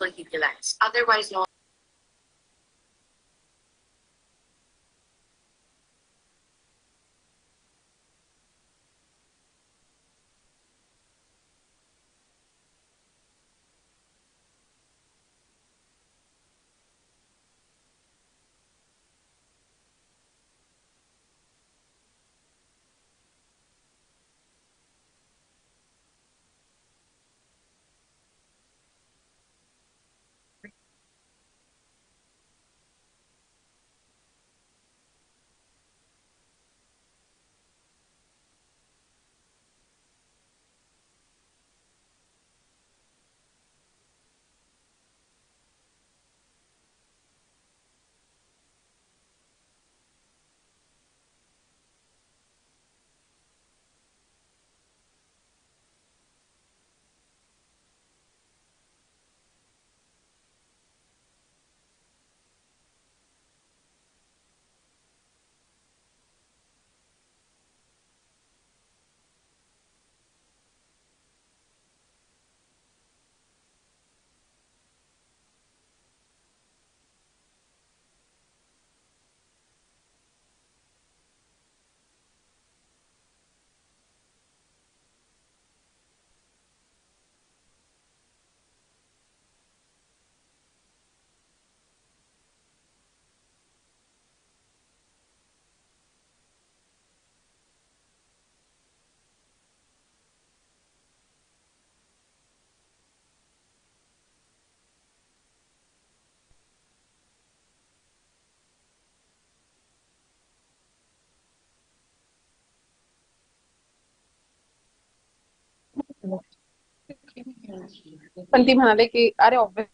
utilized, otherwise known. पण ती म्हणाले की अरे obvious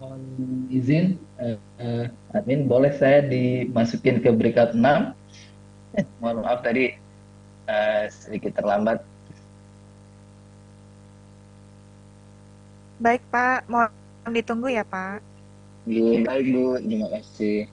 Mohon izin, admin, boleh saya dimasukin ke breakout 6? Mohon maaf tadi sedikit terlambat. Baik, Pak. Mohon ditunggu ya, Pak. Baik, Bu. Terima kasih.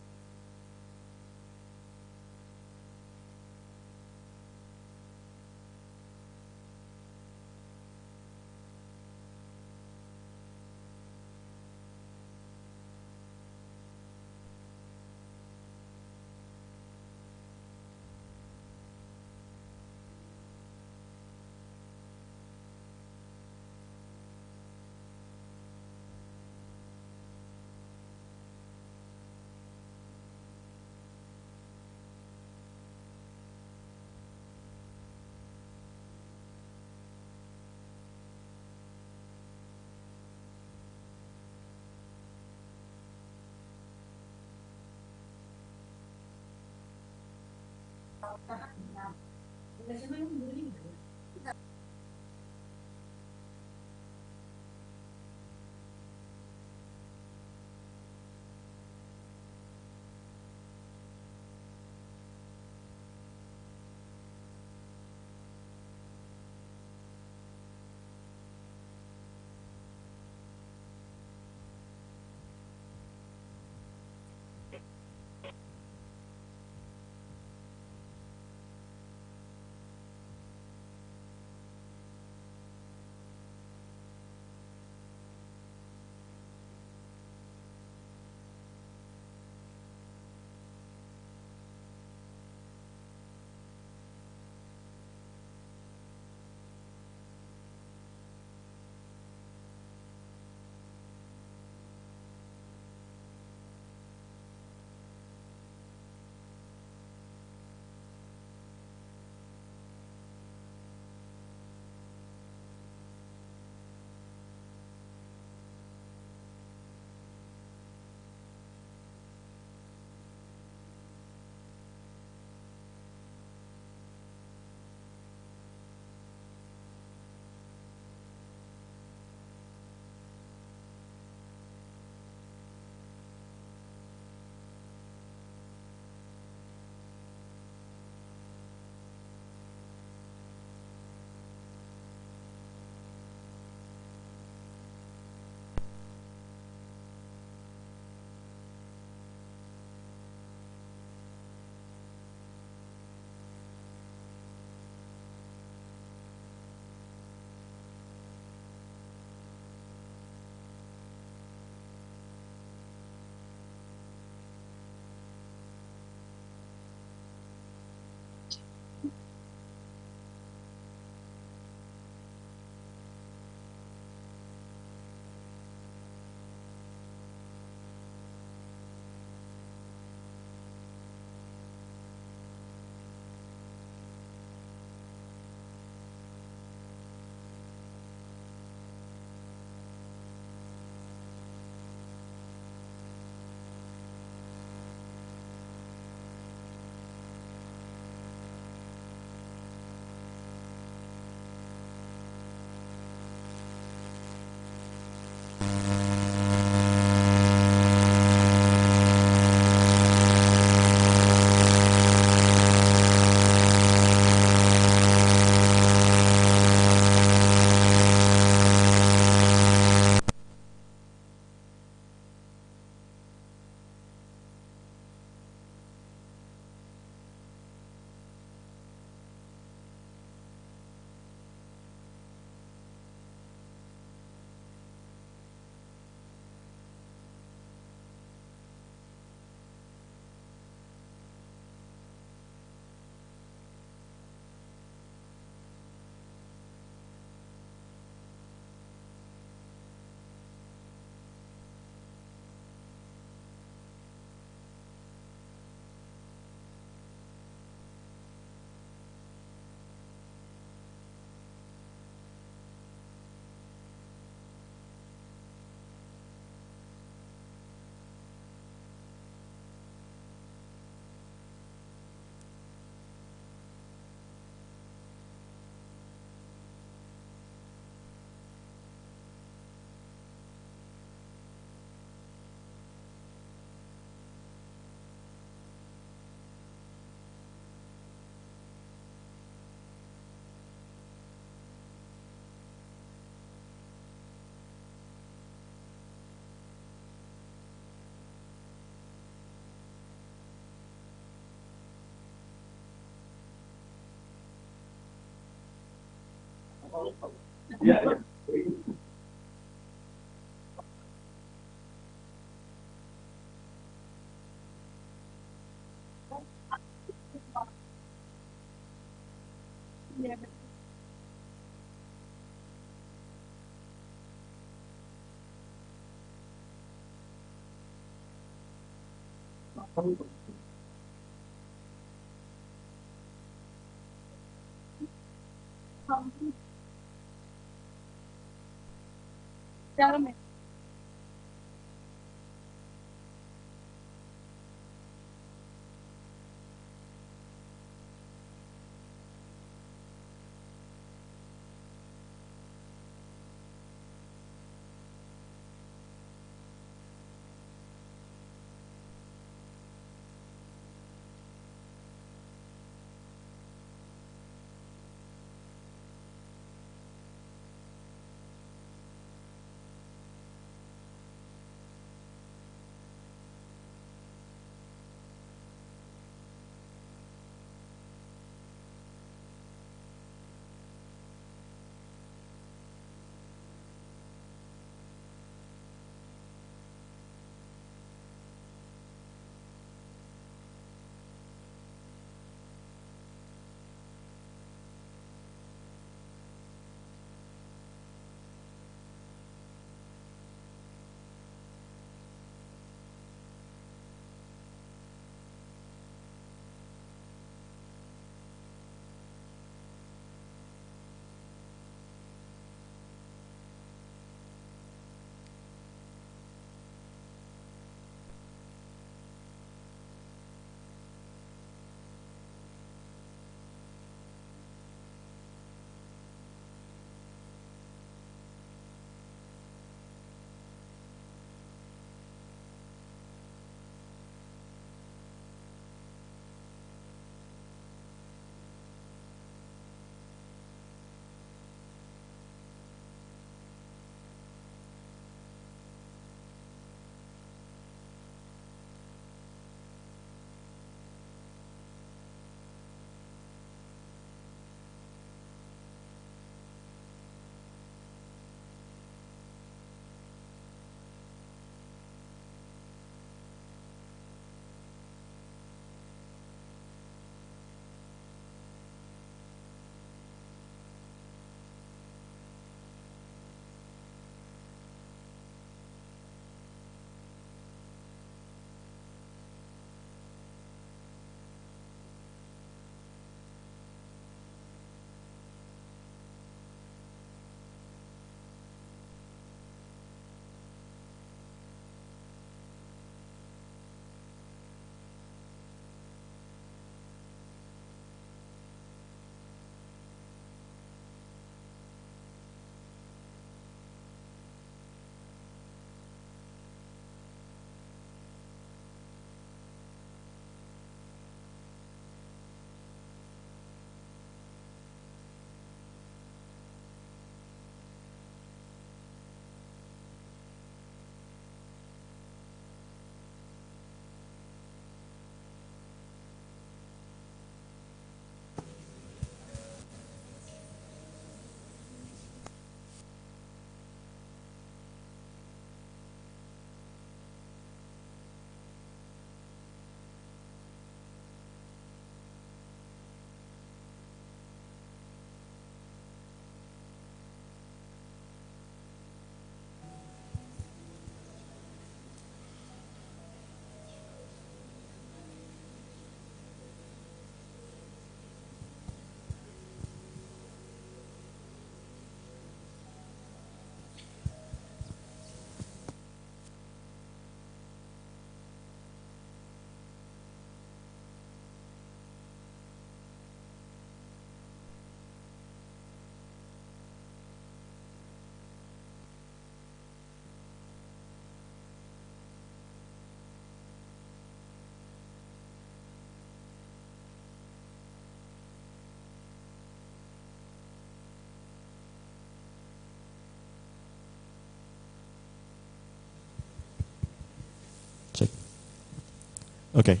Okay.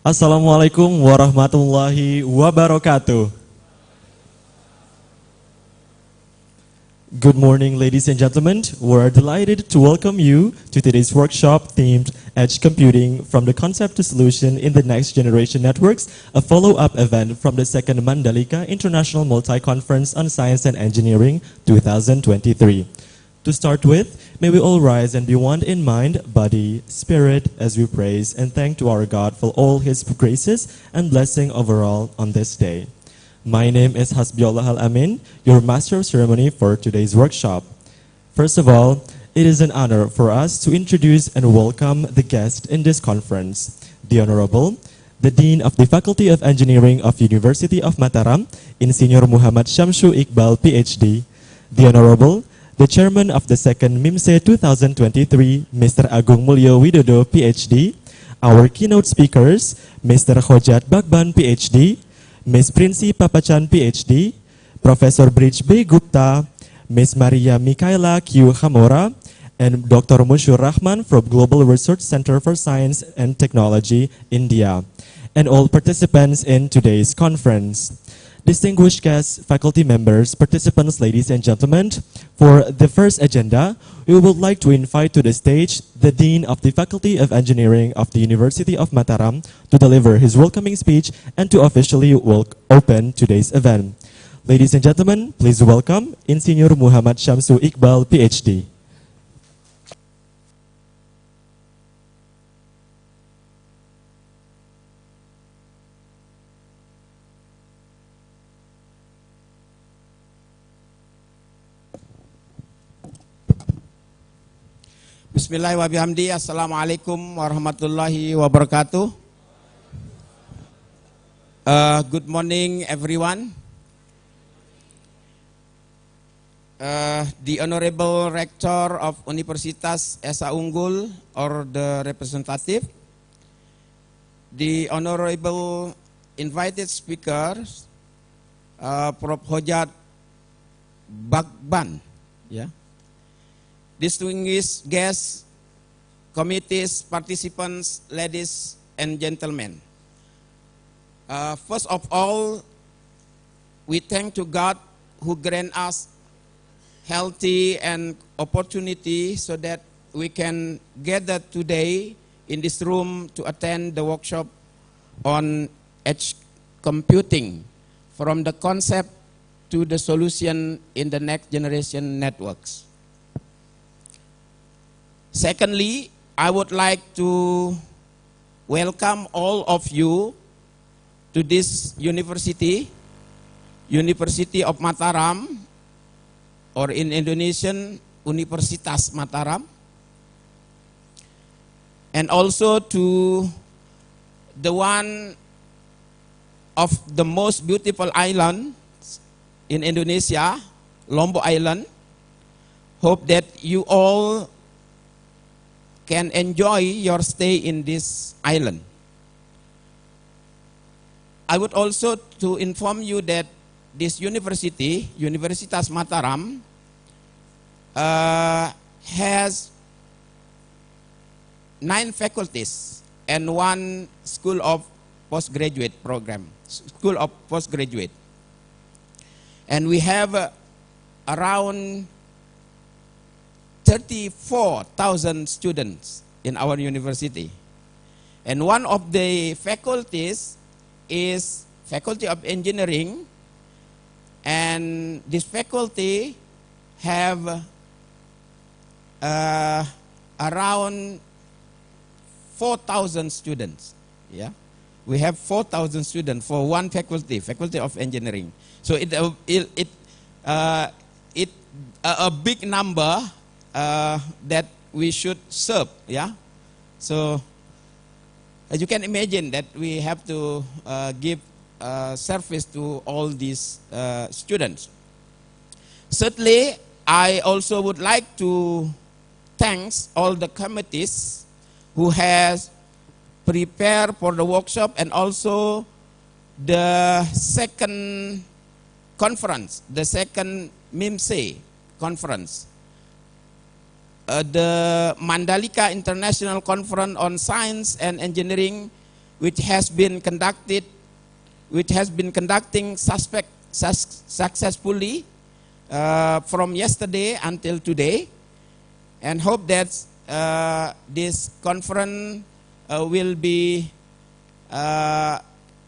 Assalamualaikum warahmatullahi wabarakatuh. Good morning, ladies and gentlemen. We're delighted to welcome you to today's workshop themed Edge Computing from the Concept to Solution in the Next Generation Networks, a follow-up event from the second Mandalika International Multi-Conference on Science and Engineering 2023. To start with, may we all rise and be one in mind, body, spirit, as we praise and thank to our God for all His graces and blessing overall on this day. My name is Hasbiullah Al-Amin, your Master of Ceremony for today's workshop. First of all, it is an honor for us to introduce and welcome the guest in this conference, the Honorable, the Dean of the Faculty of Engineering of University of Mataram, Insinyur Muhammad Syamsu Iqbal, PhD, the Honorable, the Chairman of the second MIMSE 2023, Mr. Agung Mulyo Widodo, PhD, our keynote speakers, Mr. Khojat Bagban, PhD, Ms. Prinsi Papachan, PhD, Professor Bridge B. Gupta, Ms. Maria Mikaela Q. Hamora, and Dr. Mushur Rahman from Global Research Center for Science and Technology, India, and all participants in today's conference. Distinguished guests, faculty members, participants, ladies and gentlemen, for the first agenda, we would like to invite to the stage the Dean of the Faculty of Engineering of the University of Mataram to deliver his welcoming speech and to officially open today's event. Ladies and gentlemen, please welcome Insinyur Muhammad Syamsu Iqbal, PhD. Bismillahirrahmanirrahim. Assalamualaikum warahmatullahi wabarakatuh. Good morning, everyone. The Honorable Rector of Universitas Unggul, or the representative, the Honorable invited speakers, Prof. Khojat Bagban, distinguished guests, committees, participants, ladies and gentlemen. First of all, we thank to God who grant us healthy and opportunity so that we can gather today in this room to attend the workshop on edge computing from the concept to the solution in the next generation networks. Secondly, I would like to welcome all of you to this university, University of Mataram, or in Indonesian, Universitas Mataram, and also to the one of the most beautiful islands in Indonesia, Lombok Island. Hope that you all can enjoy your stay in this island. I would also to inform you that this university, Universitas Mataram, has 9 faculties and 1 school of postgraduate program, school of postgraduate. And we have around 34,000 students in our university. And one of the faculties is Faculty of Engineering, and this faculty have around 4,000 students. We have 4,000 students for one faculty, Faculty of Engineering. So it a big number that we should serve. So as you can imagine that we have to give service to all these students. Certainly, I also would like to thank all the committees who has prepared for the workshop, and also the second conference, the second MIMSE conference. the Mandalika International Conference on Science and Engineering, which has been conducting successfully from yesterday until today, and hope that this conference will be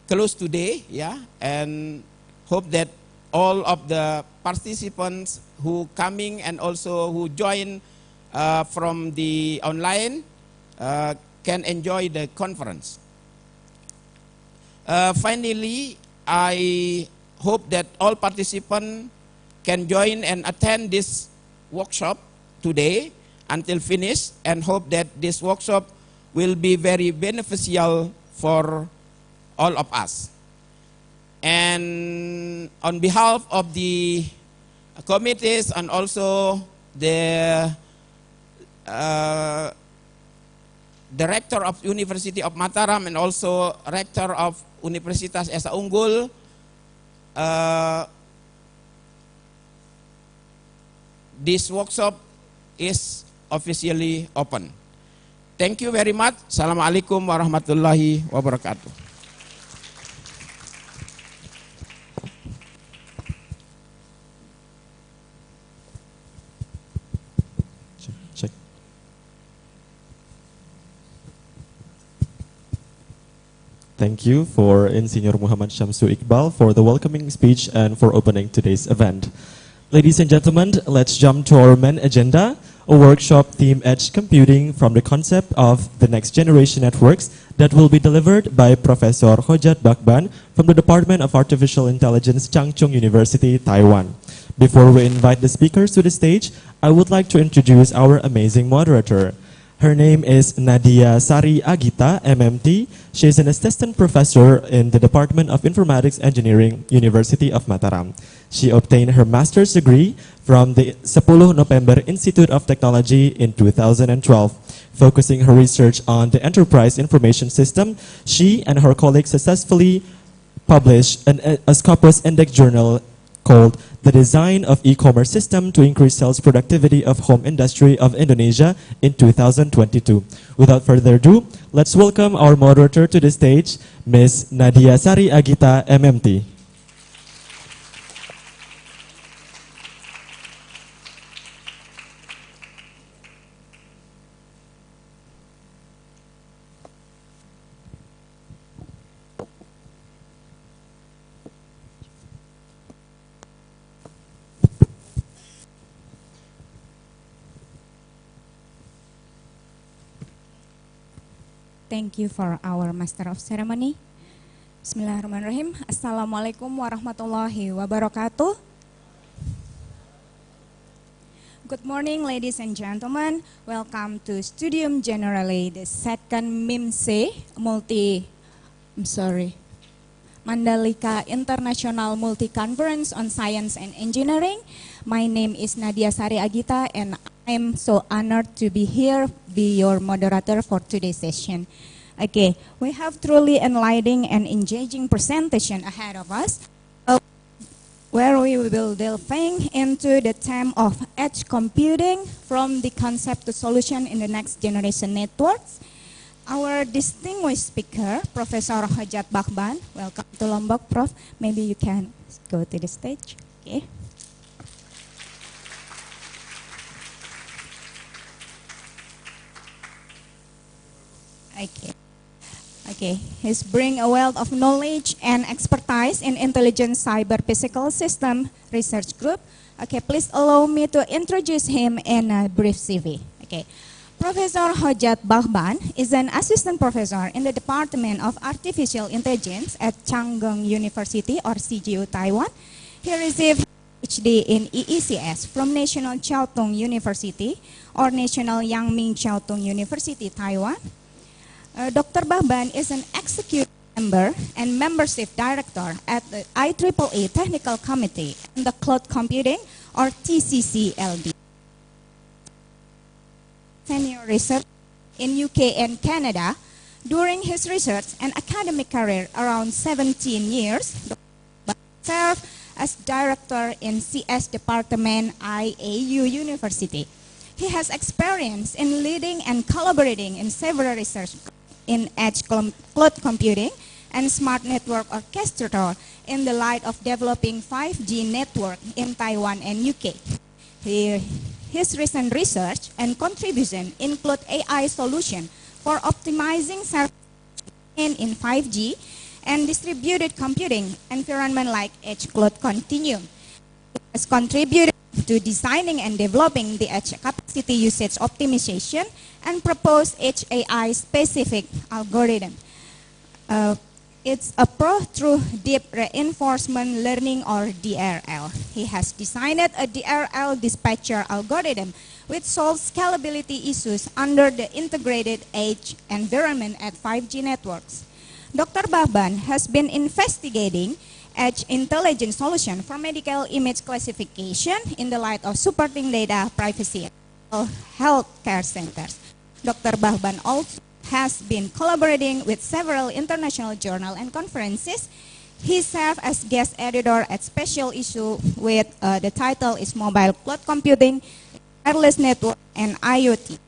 closed today, yeah, and hope that all of the participants who coming and also who join from the online can enjoy the conference. Finally, I hope that all participants can join and attend this workshop today until finish, and hope that this workshop will be very beneficial for all of us. And on behalf of the committees and also the Director of University of Mataram and also Rector of Universitas Unggul, this workshop is officially open. Thank you very much. Assalamualaikum warahmatullahi wabarakatuh. Check. Thank you for Insinyur Muhammad Syamsu Iqbal for the welcoming speech and for opening today's event. Ladies and gentlemen, let's jump to our main agenda, a workshop theme Edge Computing from the concept of the next generation networks that will be delivered by Professor Hojat Bakban from the Department of Artificial Intelligence, Changchun University, Taiwan. Before we invite the speakers to the stage, I would like to introduce our amazing moderator. Her name is Nadia Sari Agita, MMT. She is an assistant professor in the Department of Informatics Engineering, University of Mataram. She obtained her master's degree from the 10 November Institute of Technology in 2012. Focusing her research on the enterprise information system, she and her colleagues successfully published a Scopus Index journal called The Design of E-Commerce System to Increase Sales Productivity of Home Industry of Indonesia in 2022. Without further ado, let's welcome our moderator to the stage, Ms. Nadia Sari Agita, MMT. Thank you for our Master of Ceremony. Bismillahirrahmanirrahim. Assalamualaikum warahmatullahi wabarakatuh. Good morning, ladies and gentlemen. Welcome to Studium Generale, the second MIMSE Mandalika International Multi-Conference on Science and Engineering. My name is Nadia Sari Agita, and I'm so honored to be here, be your moderator for today's session. Okay, we have truly enlightening and engaging presentation ahead of us, where we will delving into the theme of edge computing from the concept to solution in the next generation networks. Our distinguished speaker, Professor Hojat Bakban, welcome to Lombok, Prof. Maybe you can go to the stage. Okay. Okay. He's bring a wealth of knowledge and expertise in intelligent cyber physical system research group. Okay, please allow me to introduce him in a brief CV. Okay. Professor Hojat Bakban is an assistant professor in the Department of Artificial Intelligence at Changchun University or CGU Taiwan. He received PhD in EECS from National Chiao Tung University or National Yang Ming Chiao Tung University, Taiwan. Dr. Bakban is an executive member and membership director at the IEEE Technical Committee on the Cloud Computing or TCC-LD. Senior research in UK and Canada. During his research and academic career around 17 years, Dr. Bakban served as director in CS Department IAU University. He has experience in leading and collaborating in several research in edge cloud computing and smart network orchestrator in the light of developing 5G network in Taiwan and UK. His recent research and contribution include AI solution for optimizing service in 5G and distributed computing environment like edge cloud continuum. He has contributed to designing and developing the edge capacity usage optimization and proposed edge AI specific algorithm. It's approach through deep reinforcement learning or DRL. He has designed a DRL dispatcher algorithm which solves scalability issues under the integrated edge environment at 5G networks. Dr. Bahban has been investigating edge intelligence solution for medical image classification in the light of supporting data privacy at healthcare centers. Dr. Bahban also has been collaborating with several international journals and conferences. He served as guest editor at special issue with the title is Mobile Cloud Computing, Wireless Network, and IoT.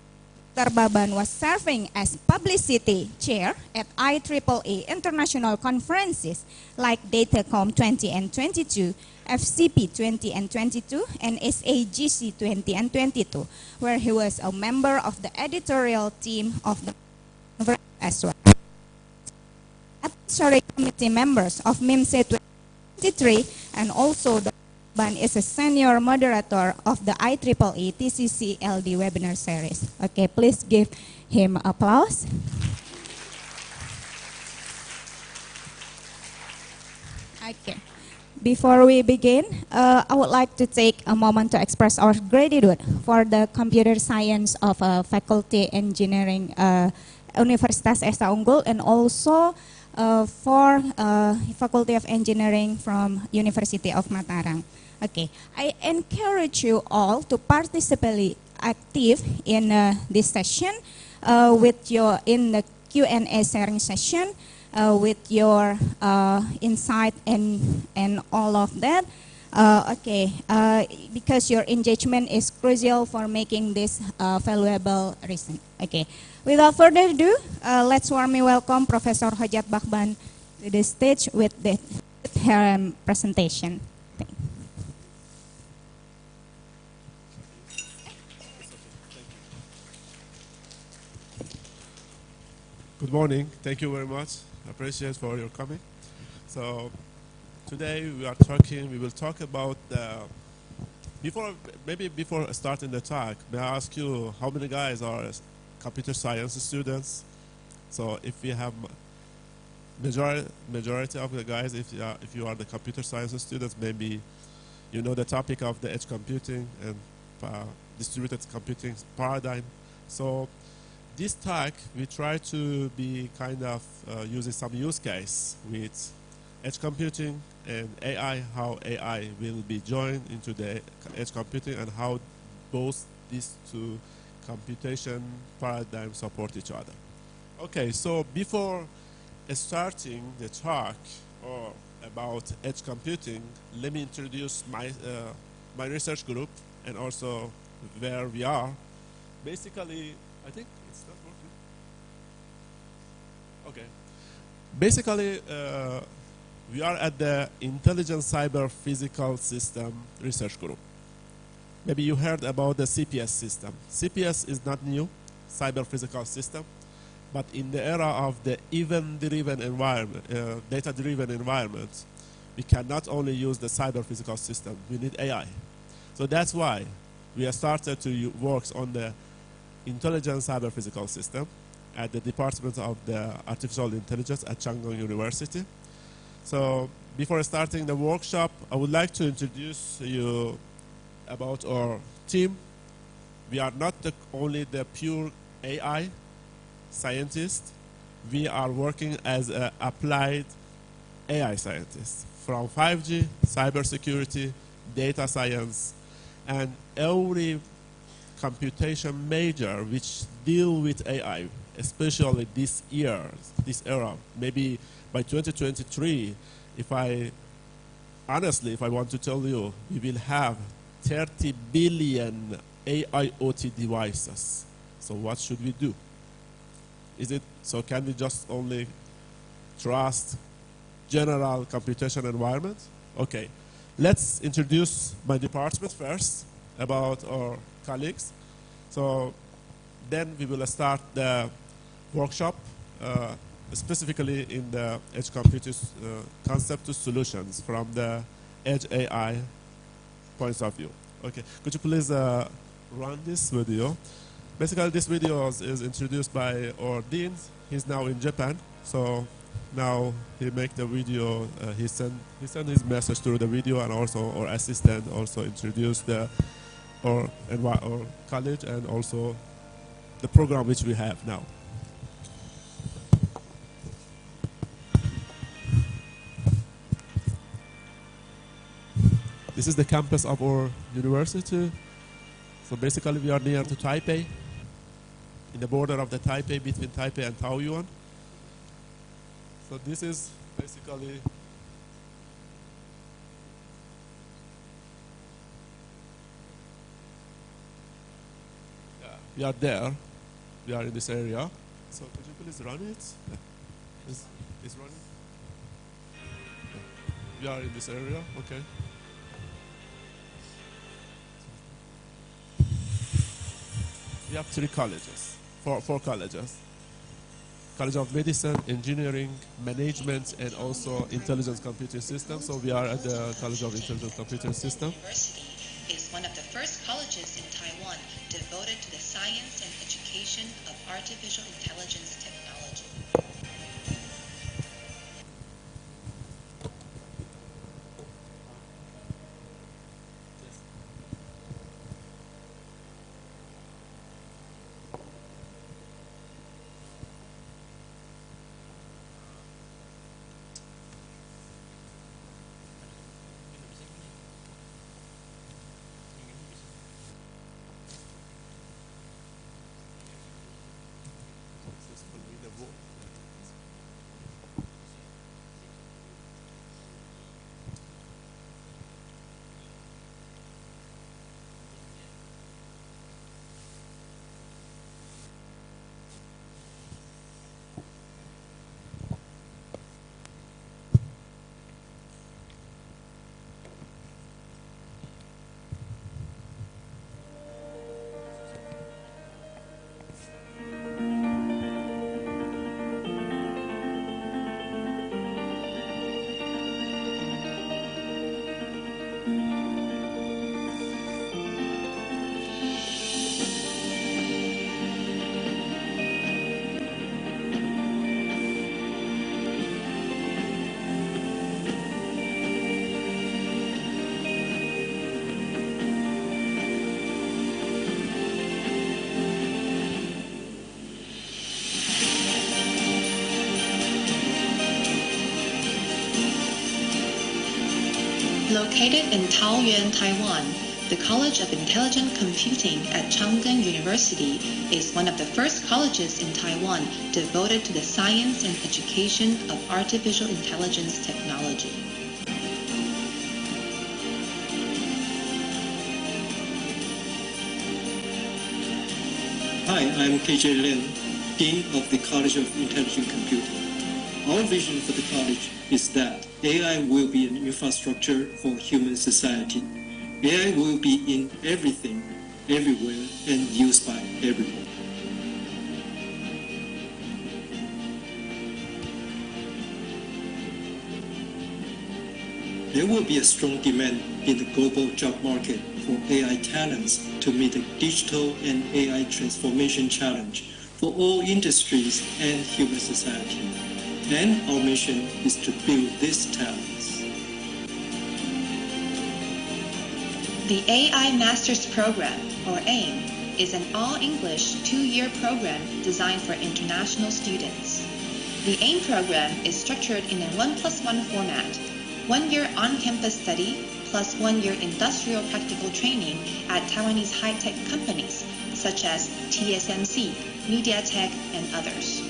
Dr. Bahban was serving as publicity chair at IEEE international conferences like Datacom 20 and 22, FCP 20 and 22, and SAGC 20 and 22, where he was a member of the editorial team of the as well. Advisory committee members of MIMSE 2023 and also Dr. Bahban is a senior moderator of the IEEE TCC LD webinar series. Okay, please give him applause. Okay. Before we begin, I would like to take a moment to express our gratitude for the computer science of faculty engineering Universitas Unggul and also for Faculty of Engineering from University of Mataram. Okay, I encourage you all to participate active in this session with your in the Q&A sharing session with your insight and all of that. Because your engagement is crucial for making this valuable research. Okay, without further ado, let's warmly welcome Professor Hojat Bahban to the stage with her presentation. Good morning. Thank you very much. I appreciate for your coming. So today we will talk about before starting the talk, may I ask you how many guys are computer science students? So if we have majority of the guys, if you are the computer science students, maybe you know the topic of the edge computing and distributed computing paradigm. So this talk, we try to be kind of using some use case with edge computing and AI, how AI will be joined into the edge computing and how both these two computation paradigms support each other. Okay, so before starting the talk or about edge computing, let me introduce my research group and also where we are. Basically, I think it's not working. Okay. Basically, we are at the Intelligent Cyber Physical System Research Group. Maybe you heard about the CPS system. CPS is not new, cyber physical system, but in the era of the event-driven environment, data-driven environment, we can not only use the cyber physical system, we need AI. So that's why we have started to work on the Intelligent Cyber Physical System at the Department of the Artificial Intelligence at Unggul University. So before starting the workshop, I would like to introduce you about our team. We are not only the pure AI scientists, we are working as applied AI scientists from 5G, cybersecurity, data science, and every computation major which deal with AI, especially this era, maybe by 2023, if I want to tell you, we will have 30 billion AIoT devices. So what should we do? So can we just only trust general computation environment? Okay, let's introduce my department first about our colleagues. So then we will start the workshop specifically in the edge computing concept to solutions from the edge AI points of view. Okay, could you please run this video? Basically, this video is introduced by our dean. He's now in Japan, so now he make the video. He sent his message through the video, and also our assistant also introduced our college and also the program which we have now. This is the campus of our university. So basically, we are near to Taipei, in the border of the Taipei, between Taipei and Taoyuan. So this is basically we are there. We are in this area. So could you please run it? Is running? We are in this area. Okay. We have three colleges, four colleges. College of Medicine, Engineering, Management, and also Intelligence Computing System. So we are at the College of Intelligence Computing System. University is one of the first colleges in Taiwan devoted to the science and education of artificial intelligence technology. Located in Taoyuan, Taiwan, the College of Intelligent Computing at Unggul University is one of the first colleges in Taiwan devoted to the science and education of artificial intelligence technology. Hi, I'm KJ Lin, Dean of the College of Intelligent Computing. Our vision for the college is that AI will be an infrastructure for human society. AI will be in everything, everywhere, and used by everyone. There will be a strong demand in the global job market for AI talents to meet the digital and AI transformation challenge for all industries and human society. And our mission is to build these talents. The AI Master's Program, or AIM, is an all-English 2-year program designed for international students. The AIM program is structured in a 1+1 format, 1 year on-campus study plus 1 year industrial practical training at Taiwanese high-tech companies such as TSMC, MediaTek, and others.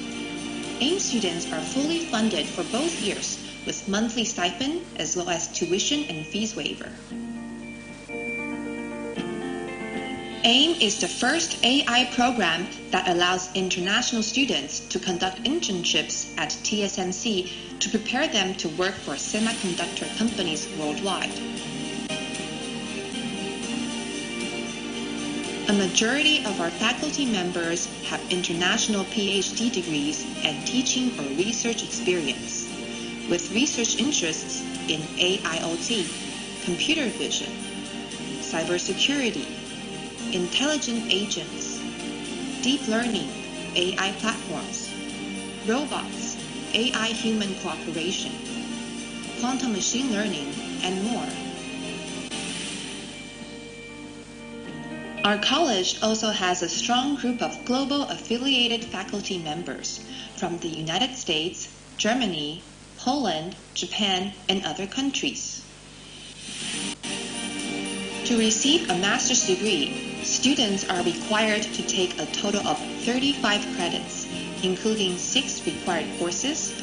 AIM students are fully funded for both years with monthly stipend as well as tuition and fees waiver. AIM is the first AI program that allows international students to conduct internships at TSMC to prepare them to work for semiconductor companies worldwide. A majority of our faculty members have international PhD degrees and teaching or research experience, with research interests in AIoT, computer vision, cybersecurity, intelligent agents, deep learning, AI platforms, robots, AI-human cooperation, quantum machine learning, and more. Our college also has a strong group of global affiliated faculty members from the United States, Germany, Poland, Japan, and other countries. To receive a master's degree, students are required to take a total of 35 credits, including 6 required courses,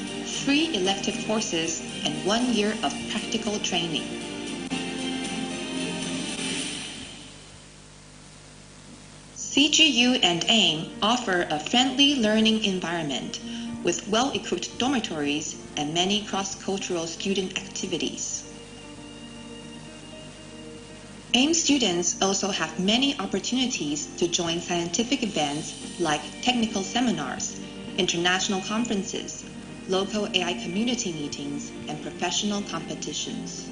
3 elective courses, and 1 year of practical training. CGU and AIM offer a friendly learning environment with well-equipped dormitories and many cross-cultural student activities. AIM students also have many opportunities to join scientific events like technical seminars, international conferences, local AI community meetings, and professional competitions.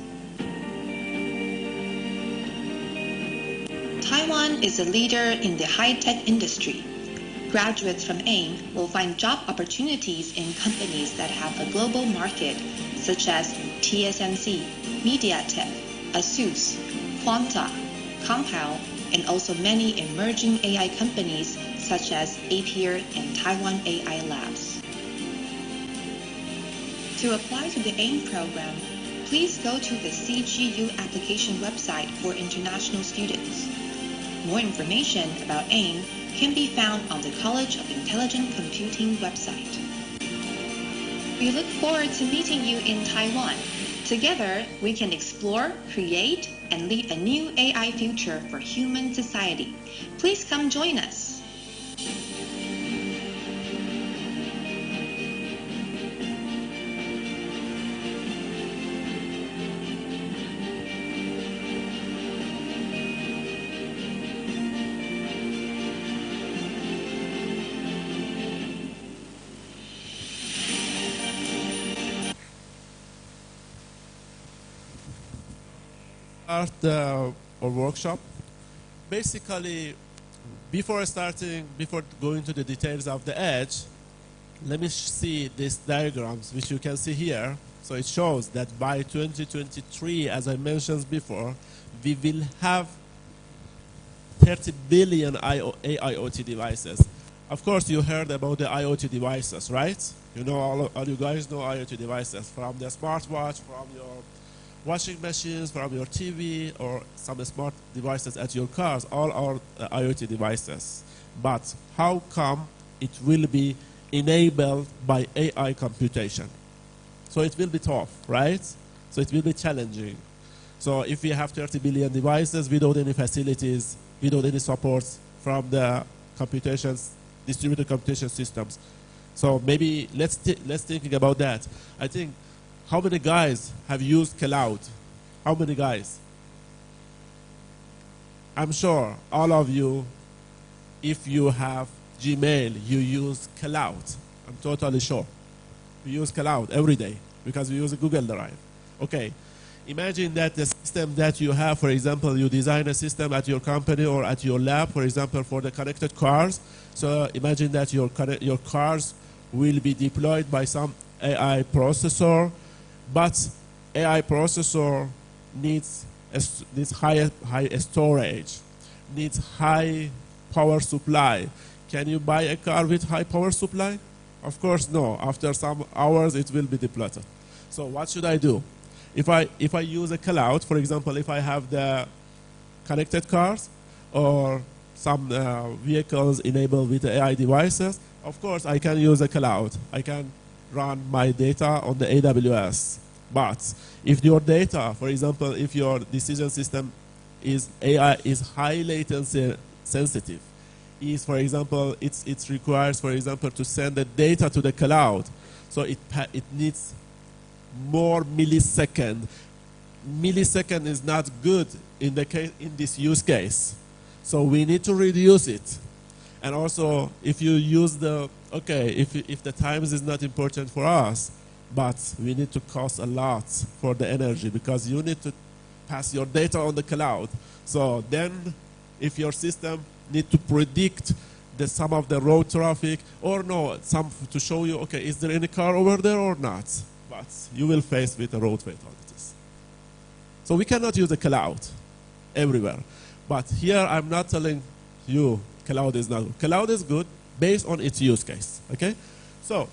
Taiwan is a leader in the high-tech industry. Graduates from AIM will find job opportunities in companies that have a global market, such as TSMC, MediaTek, ASUS, Quanta, Compal, and also many emerging AI companies such as Apier and Taiwan AI Labs. To apply to the AIM program, please go to the CGU application website for international students. More information about AIM can be found on the College of Intelligent Computing website. We look forward to meeting you in Taiwan. Together, we can explore, create, and lead a new AI future for human society. Please come join us. Our workshop. Basically, before going to the details of the edge, let me see these diagrams, which you can see here. So it shows that by 2023, as I mentioned before, we will have 30 billion AIoT devices. Of course, you heard about the IoT devices, right? You know, all you guys know IoT devices, from the smartwatch, from your washing machines, from your TV, or some smart devices at your cars, all are IoT devices. But how come it will be enabled by AI computation? So it will be tough, right? So it will be challenging. So if we have 30 billion devices without any facilities, without any support from the distributed computation systems. So maybe let's think about that. I think, how many guys have used cloud? How many guys? I'm sure all of you, if you have Gmail, you use cloud. I'm totally sure. We use cloud every day because we use a Google Drive. Okay, imagine that the system that you have, for example, you design a system at your company or at your lab, for example, for the connected cars. So imagine that your cars will be deployed by some AI processor. But AI processor needs high storage, needs high power supply. Can you buy a car with high power supply? Of course, no. After some hours, it will be depleted. So what should I do? If I use a cloud, for example, if I have the connected cars or some vehicles enabled with AI devices, of course, I can use a cloud. I can run my data on the AWS. But if your data, for example, if your decision system is AI is high latency sensitive. Is, for example, it requires, for example, to send the data to the cloud. So it needs more millisecond. Millisecond is not good in this use case. So we need to reduce it. And also, if you use if the times is not important for us, but we need to cost a lot for the energy because you need to pass your data on the cloud. So then, if your system need to predict some of the road traffic, or no, some to show you, okay, is there any car over there or not? But you will face with the road fatalities. So we cannot use the cloud everywhere. But here I'm not telling you cloud is not good. Cloud is good based on its use case, okay? So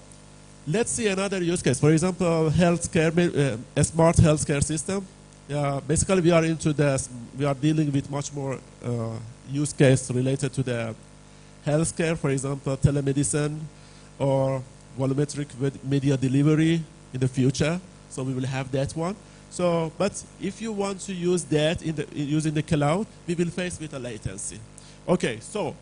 let's see another use case. For example, healthcare, a smart healthcare system. Basically, we are dealing with much more use case related to the healthcare, for example, telemedicine or volumetric media delivery in the future. So we will have that one. So, but if you want to use that using the cloud, we will face with a latency. Okay, so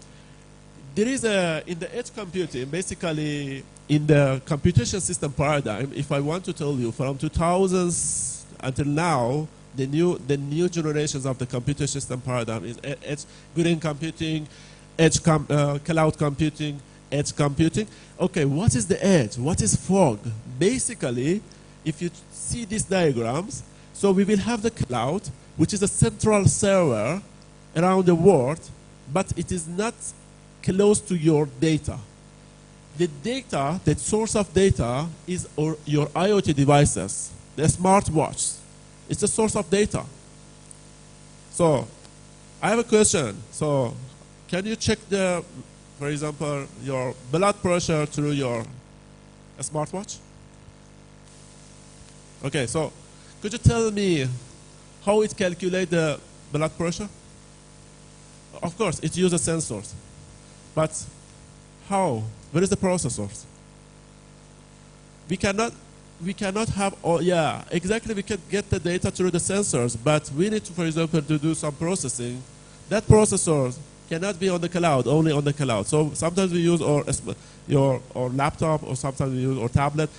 there is in the edge computing, basically in the computation system paradigm, if I want to tell you from 2000s until now, the new generations of the computer system paradigm is edge green computing, edge cloud computing, edge computing. Okay, what is the edge? What is fog? Basically, if you see these diagrams, so we will have the cloud, which is a central server around the world, but it is not close to your data. The data, the source of data, is your IoT devices, the smartwatch. It's the source of data. So, I have a question. So, can you check for example, your blood pressure through your smartwatch? Okay, so could you tell me how it calculates the blood pressure? Of course, it uses sensors. But how? Where is the processors? We cannot have, exactly, we can get the data through the sensors, but we need to, for example, to do some processing. That processor cannot be on the cloud, only on the cloud. So sometimes we use our laptop, or sometimes we use our tablet.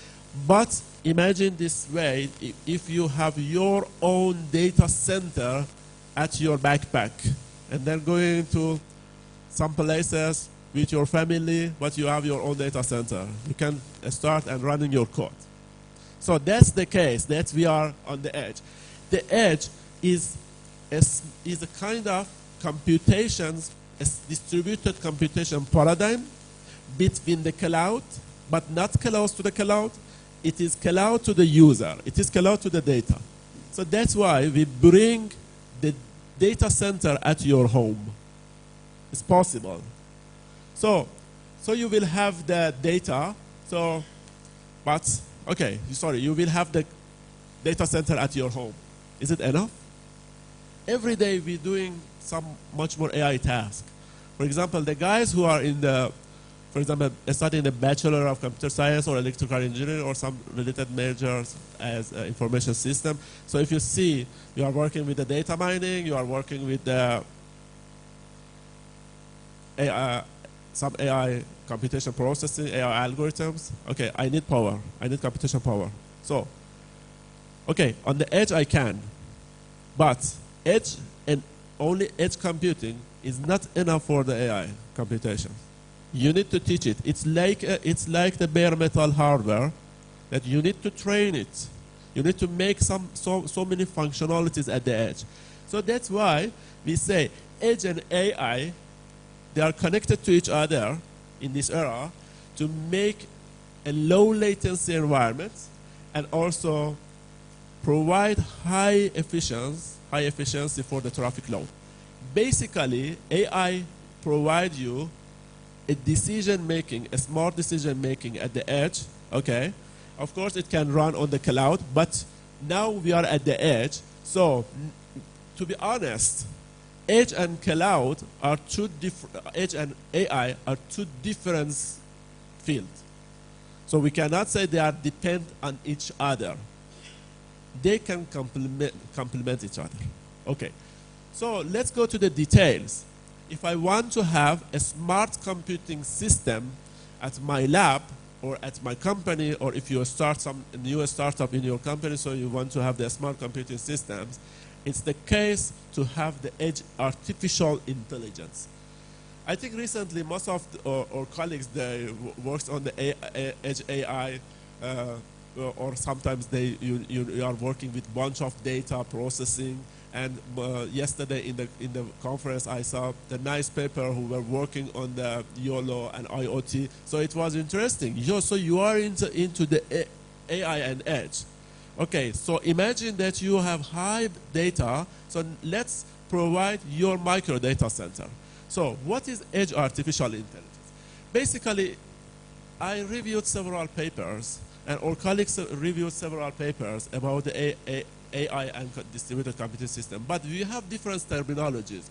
But imagine this way, if you have your own data center at your backpack, and then going to some places with your family, but you have your own data center. You can start and running your code. So that's the case, that we are on the edge. The edge is a kind of computations, a distributed computation paradigm between the cloud, but not close to the cloud. It is cloud to the user. It is cloud to the data. So that's why we bring the data center at your home. It's possible. So you will have the data. You will have the data center at your home. Is it enough? Every day we're doing some much more AI tasks. For example, the guys who are studying the Bachelor of Computer Science or Electrical Engineering or some related majors as information system. So if you see, you are working with the data mining, you are working with the AI, some AI computation processing, AI algorithms. Okay, I need power. I need computation power. So, okay, on the edge I can, but edge and only edge computing is not enough for the AI computation. You need to teach it. It's like the bare metal hardware that you need to train it. You need to make so many functionalities at the edge. So that's why we say edge and AI, they are connected to each other in this era to make a low latency environment and also provide high efficiency for the traffic load. Basically, AI provides you a smart decision making at the edge. Okay, of course it can run on the cloud, but now we are at the edge. So, to be honest, edge and cloud are edge and AI are two different fields. So we cannot say they are dependent on each other. They can complement each other. Okay, so let's go to the details. if I want to have a smart computing system at my lab or at my company, or if you start some new startup in your company, so you want to have the smart computing systems, it's the case to have the edge artificial intelligence. I think recently most of our colleagues, they works on the edge AI, or sometimes you are working with bunch of data processing. And yesterday in the conference, I saw the nice paper who were working on the YOLO and IoT. So it was interesting. So you are into the AI and edge. Okay, so imagine that you have high data. So let's provide your micro data center. So what is edge artificial intelligence? Basically, I reviewed several papers, and our colleagues reviewed several papers about the AI and distributed computing system, but we have different terminologies: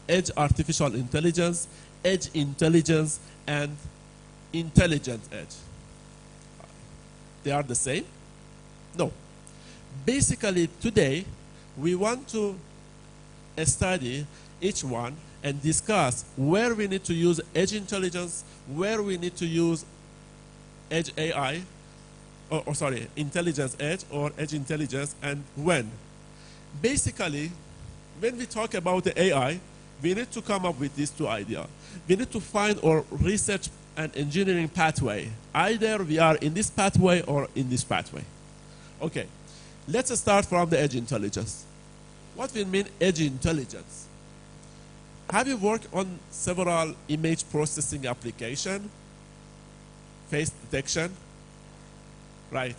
edge artificial intelligence, edge intelligence, and intelligent edge. They are the same? No. Basically, today, we want to study each one and discuss where we need to use edge intelligence, where we need to use edge AI, intelligence edge or edge intelligence, and when. Basically, when we talk about the AI, we need to come up with these two ideas. We need to find our research and engineering pathway. Either we are in this pathway or in this pathway. Okay, let's start from the edge intelligence. What we mean edge intelligence? Have you worked on several image processing application, face detection? Right.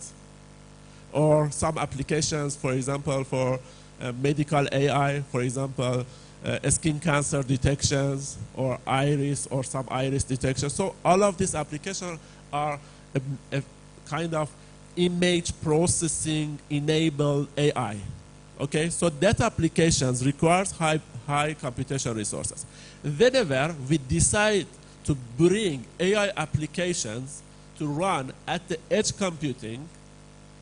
Or some applications, for example, for medical AI, for example, skin cancer detections, or iris, or some iris detection. So all of these applications are a kind of image processing enabled AI. Okay, so that applications requires high computation resources. Whenever we decide to bring AI applications to run at the edge computing,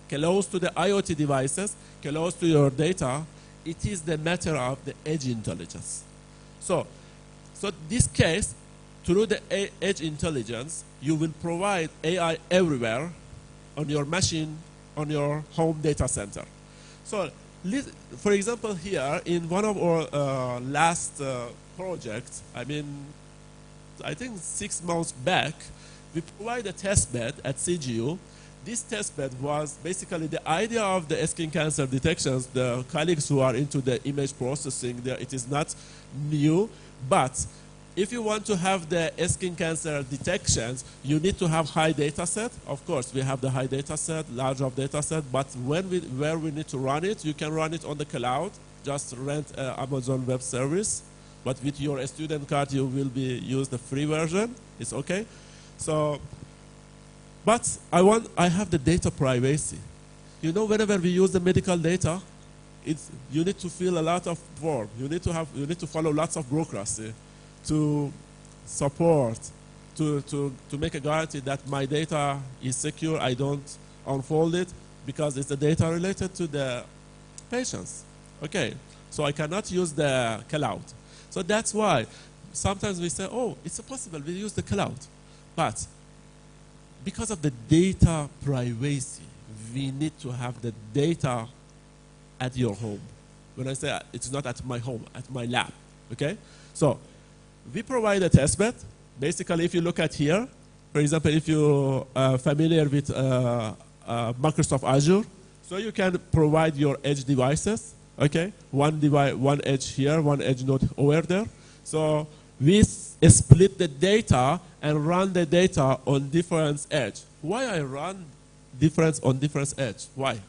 close to the IoT devices, close to your data, it is the matter of the edge intelligence. So this case, through the edge intelligence, you will provide AI everywhere on your machine, on your home data center. So, for example, here in one of our last projects, I think 6 months back, we provide a test bed at CGU. This test bed was basically the idea of the skin cancer detections. The colleagues who are into the image processing, it is not new, but if you want to have the skin cancer detections, you need to have high data set. Of course, we have the high data set, large of data set, but where we need to run it, you can run it on the cloud. Just rent Amazon Web Service, but with your student card, you will use the free version. It's okay. So, but I have the data privacy. You know, whenever we use the medical data, you need to fill a lot of form. You need to follow lots of bureaucracy to support, to make a guarantee that my data is secure. I don't unfold it because it's the data related to the patients. Okay, so I cannot use the cloud. So that's why sometimes we say, oh, it's possible we use the cloud. But because of the data privacy, we need to have the data at your home. When I say it's not at my home, at my lab, okay? So we provide a testbed. Basically, if you look at here, for example, if you're familiar with Microsoft Azure, so you can provide your edge devices, okay? One edge here, one edge node over there. So we split the data and run the data on different edge. Why I run difference on different edge? Why?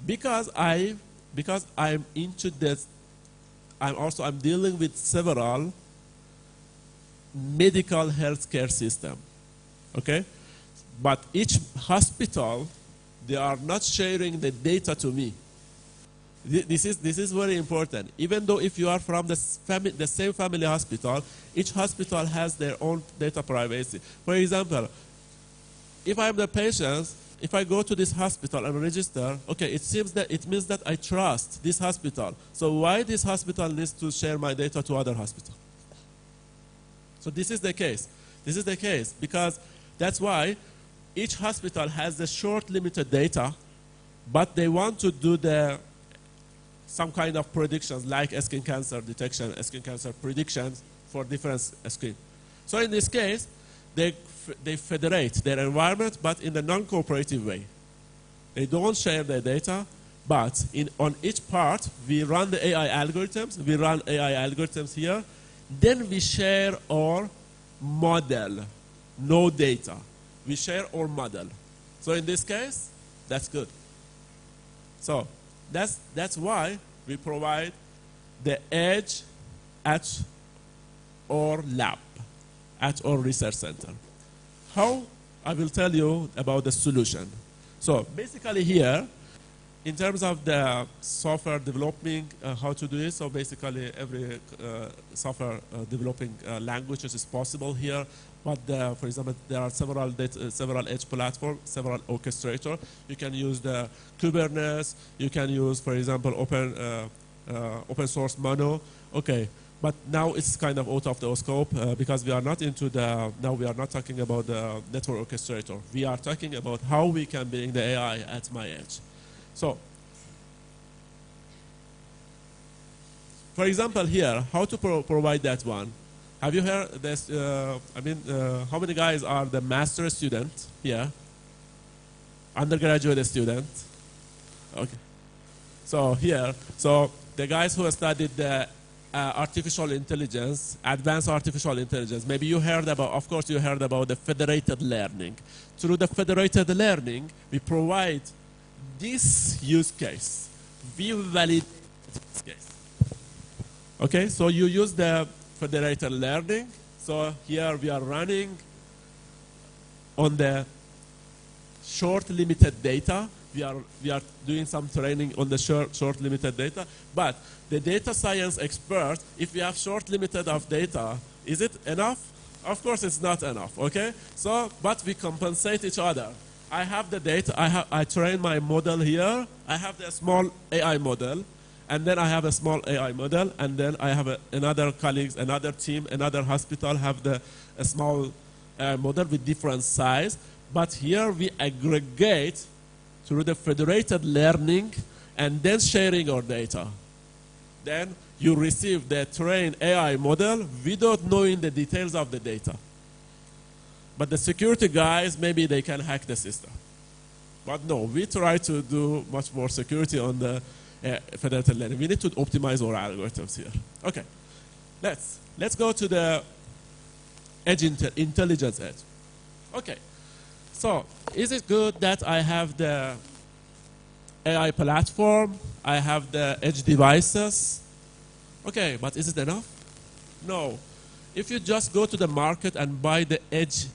Because I'm into this. I'm dealing with several medical healthcare system. Okay, but each hospital, they are not sharing the data to me. This is very important. Even though if you are from the same family hospital, each hospital has their own data privacy. For example, if I am the patient, if I go to this hospital and register, okay, it means that I trust this hospital. So why this hospital needs to share my data to other hospital? So this is the case. This is the case because that's why each hospital has the short limited data, but they want to do some kind of predictions like skin cancer detection, skin cancer predictions for different skin. So in this case, they federate their environment, but in a non-cooperative way. They don't share their data, but on each part, we run the AI algorithms. We run AI algorithms here. Then we share our model, no data. We share our model. So in this case, that's good. So that's why we provide the edge at our lab, at our research center. How? I will tell you about the solution. So basically here, in terms of the software developing, how to do it, so basically every software developing languages is possible here. But for example, there are several edge platforms, several orchestrators. You can use the Kubernetes. You can use, for example, open source Mono. Okay, but now it's kind of out of the scope because we are not into now we are not talking about the network orchestrator. We are talking about how we can bring the AI at my edge. So, for example, here, how to provide that one? Have you heard this? How many guys are the master student here? Undergraduate student? Okay. So here, the guys who have studied the artificial intelligence, advanced artificial intelligence, maybe you heard about, of course you heard about the federated learning. Through the federated learning, we provide this use case. We validate this case. Okay, so you use the federated learning. So here we are running on the short limited data. We are doing some training on the short limited data. But the data science expert, if we have short limited of data, is it enough? Of course it's not enough, okay? So, but we compensate each other. I have the data, I train my model here, I have the small AI model, and then I have a small AI model, and then I have another colleagues, another team, another hospital have a small model with different size. But here we aggregate through the federated learning and then sharing our data. Then you receive the trained AI model without knowing the details of the data. But the security guys, maybe they can hack the system. But no, we try to do much more security on the federated learning. We need to optimize our algorithms here. Okay, let's go to the edge intelligence edge. Okay, so is it good that I have the AI platform, I have the edge devices? Okay, but is it enough? No. If you just go to the market and buy the edge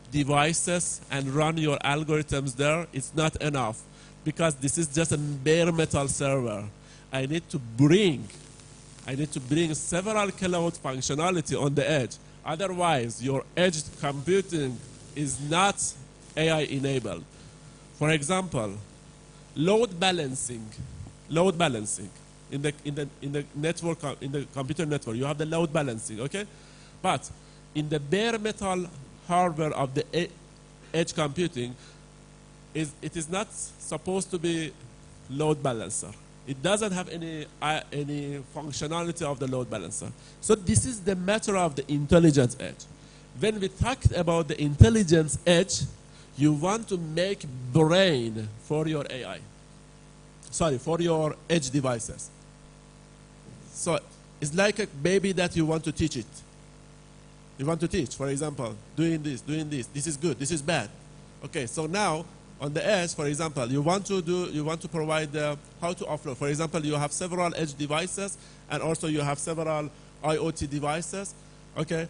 devices and run your algorithms there, it's not enough because this is just a bare metal server. I need to bring several cloud functionality on the edge. Otherwise, your edge computing is not AI enabled. For example, load balancing in the network, in the computer network, you have the load balancing, okay? But in the bare metal hardware of the edge computing, it is not supposed to be load balancer. It doesn't have any functionality of the load balancer. So this is the matter of the intelligence edge. When we talked about the intelligence edge, you want to make brain for your AI. Sorry, for your edge devices. So it's like a baby that you want to teach it. You want to teach, for example, doing this, this is good, this is bad. Okay, so now on the edge, for example, you want to provide how to offload. For example, you have several edge devices and also you have several IoT devices. Okay,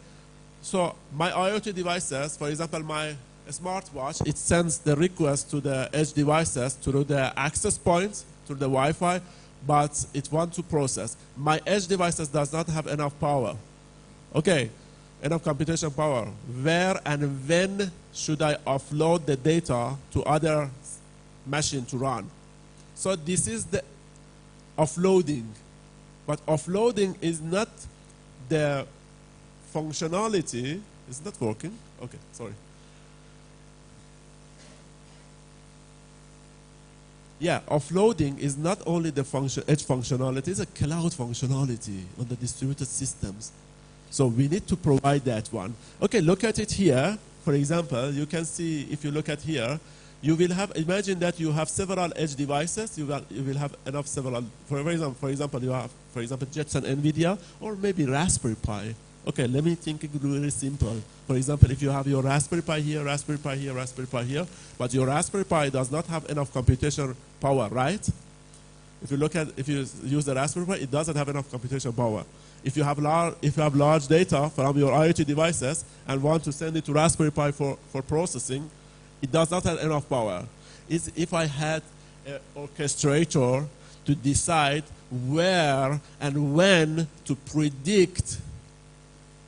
so my IoT devices, for example, my smartwatch, it sends the request to the edge devices through the access points, through the Wi-Fi, but it wants to process. My edge devices does not have enough power. Okay, enough computation power. Where and when should I offload the data to other machine to run? So this is the offloading. But offloading is not the functionality is not working. Okay, sorry. Yeah, offloading is not only the edge functionality, it's a cloud functionality on the distributed systems. So we need to provide that one. Okay, look at it here. For example, you can see, if you look at here, you will have, imagine that you have several edge devices. You will have enough several, for example, you have, for example, Jetson NVIDIA, or maybe Raspberry Pi. Okay, let me think it really simple. For example, if you have your Raspberry Pi here, Raspberry Pi here, Raspberry Pi here, but your Raspberry Pi does not have enough computational power, right? If you use the Raspberry Pi, it doesn't have enough computational power. If you have large data from your IoT devices and want to send it to Raspberry Pi for processing, it does not have enough power. If I had an orchestrator to decide where and when to predict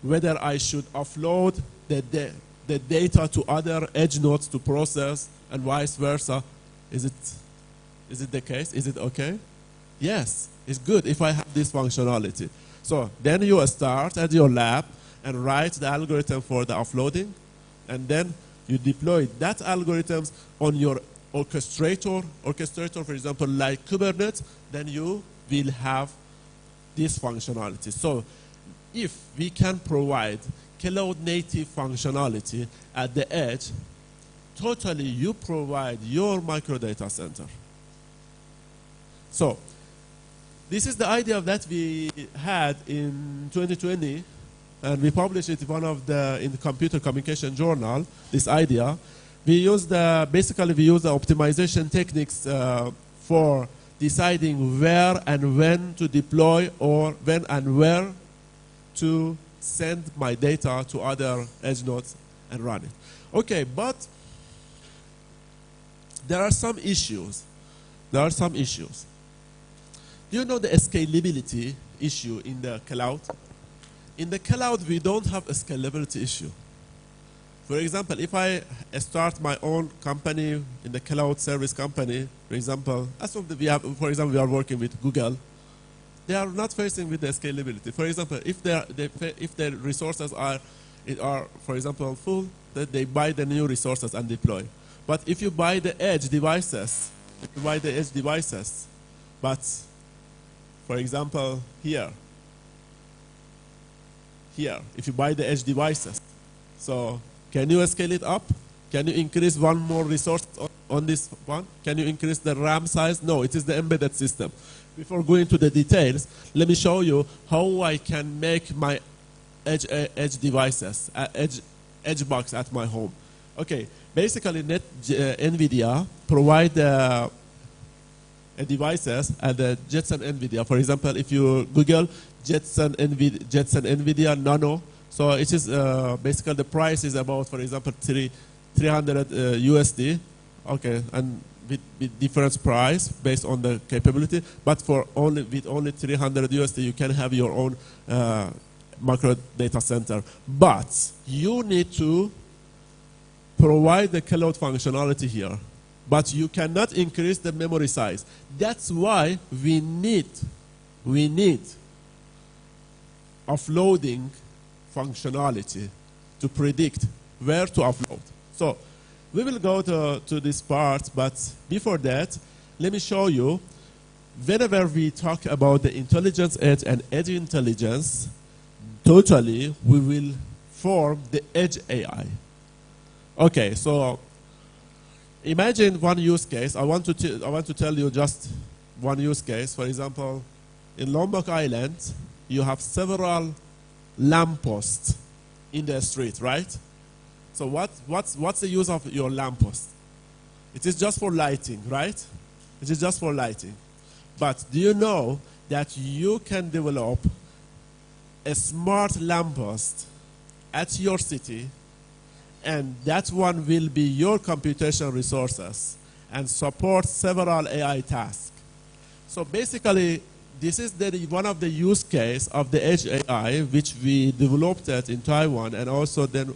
whether I should offload the data to other edge nodes to process and vice versa, is it the case? Is it okay? Yes, it's good if I have this functionality. So then you start at your lab and write the algorithm for the offloading, and then you deploy that algorithms on your orchestrator, for example, like Kubernetes, then you will have this functionality. So if we can provide cloud-native functionality at the edge, totally you provide your micro data center. So this is the idea that we had in 2020, and we published it in the Computer Communication Journal, this idea. We use basically we use the optimization techniques for deciding where and when to deploy, or when and where to send my data to other edge nodes and run it. Okay, but there are some issues. Do you know the scalability issue in the cloud? In the cloud, we don't have a scalability issue. For example, if I start my own company in the cloud service company, for example, we are working with Google. They are not facing with the scalability. For example, if their resources are, for example, full, that they buy the new resources and deploy. But if you buy the edge devices, but for example, here, if you buy the edge devices, so can you scale it up? Can you increase one more resource on this one? Can you increase the RAM size? No, it is the embedded system. Before going to the details, let me show you how I can make my edge devices, edge box at my home. Okay, basically NVIDIA provide devices at the Jetson NVIDIA. For example, if you Google Jetson NVIDIA Nano, so it is basically the price is about, for example, 300 USD. Okay, and with different price based on the capability, but with only 300 USD, you can have your own micro data center. But you need to provide the cloud functionality here, but you cannot increase the memory size. That's why we need offloading functionality to predict where to offload. So we will go to this part, but before that, let me show you, whenever we talk about the intelligence edge and edge intelligence, totally we will form the edge AI. Okay, so imagine one use case. I want to tell you just one use case. For example, in Lombok Island, you have several lampposts in the street, right? So what's the use of your lamppost? It is just for lighting, right? It is just for lighting. But do you know that you can develop a smart lamppost at your city, and that one will be your computational resources and support several AI tasks? So basically, this is one of the use case of the edge AI, which we developed it in Taiwan, and also then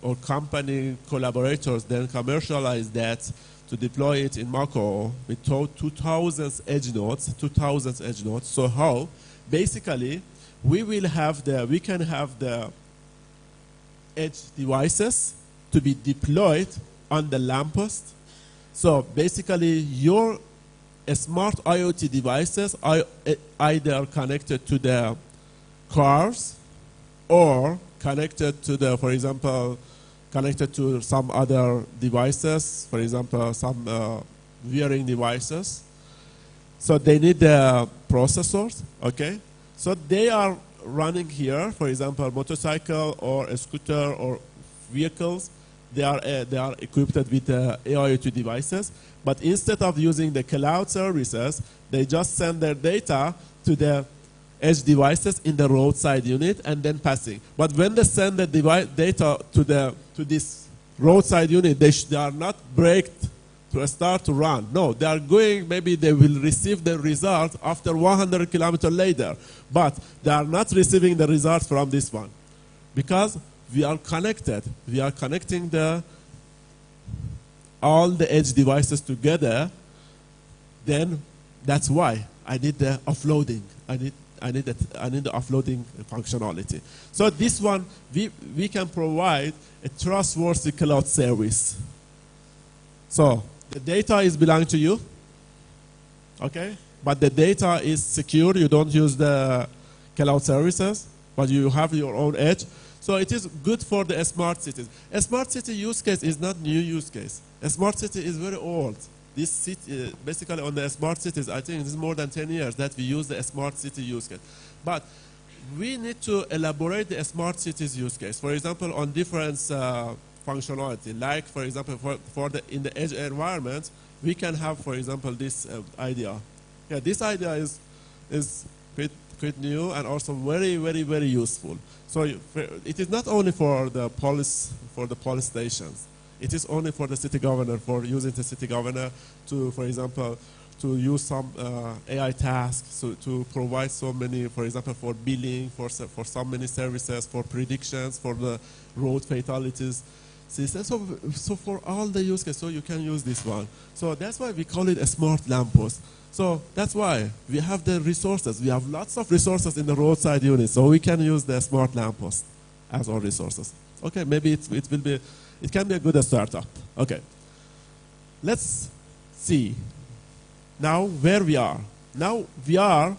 our company collaborators then commercialize that to deploy it in Mako with 2,000 edge nodes. So how? Basically, we can have the edge devices to be deployed on the lamppost. So basically, your smart IoT devices are either connected to the cars or connected to the, for example, connected to some other devices, for example, some wearing devices. So they need the processors, okay? So they are running here, for example, motorcycle or a scooter or vehicles. They are equipped with IoT devices, but instead of using the cloud services, they just send their data to the edge devices in the roadside unit and then passing. But when they send the data to this roadside unit, they are not braked to start to run. No, they are going, maybe they will receive the result after 100 kilometers later, but they are not receiving the results from this one because we are connected. We are connecting all the edge devices together. Then that's why I need the offloading. I need the offloading functionality. So this one, we can provide a trustworthy cloud service. So the data is belong to you, okay? But the data is secure. You don't use the cloud services, but you have your own edge. So it is good for the smart cities. A smart city use case is not new use case. A smart city is very old. This city, basically on the smart cities, I think it is more than 10 years that we use the smart city use case. But we need to elaborate the smart cities use case. For example, on different functionality, like for example, in the edge environment, we can have, for example, this idea. Yeah, this idea is quite new and also very, very, very useful. So it is not only for the police stations. It is only for the city governor, for using the city governor to, for example, to use some AI tasks, so to provide so many, for example, for billing, for so many services, for predictions, for the road fatalities system. So for all the use cases, so you can use this one. So that's why we call it a smart lamppost. So that's why we have the resources. We have lots of resources in the roadside unit, so we can use the smart lamppost as our resources. Okay, maybe it can be a good startup. Okay, let's see now where we are. Now we are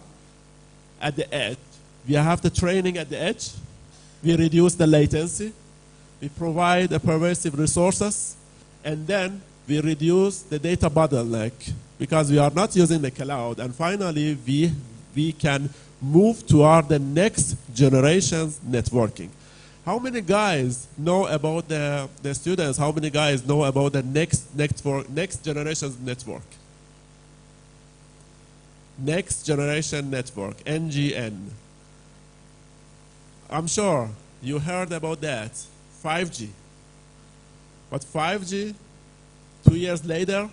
at the edge. We have the training at the edge. We reduce the latency. We provide the pervasive resources, and then we reduce the data bottleneck because we are not using the cloud. And finally, we can move toward the next generation's networking. How many guys know about the students? How many guys know about the next generation's network? Next generation network, NGN. I'm sure you heard about that. 5G. But 5G, 2 years later,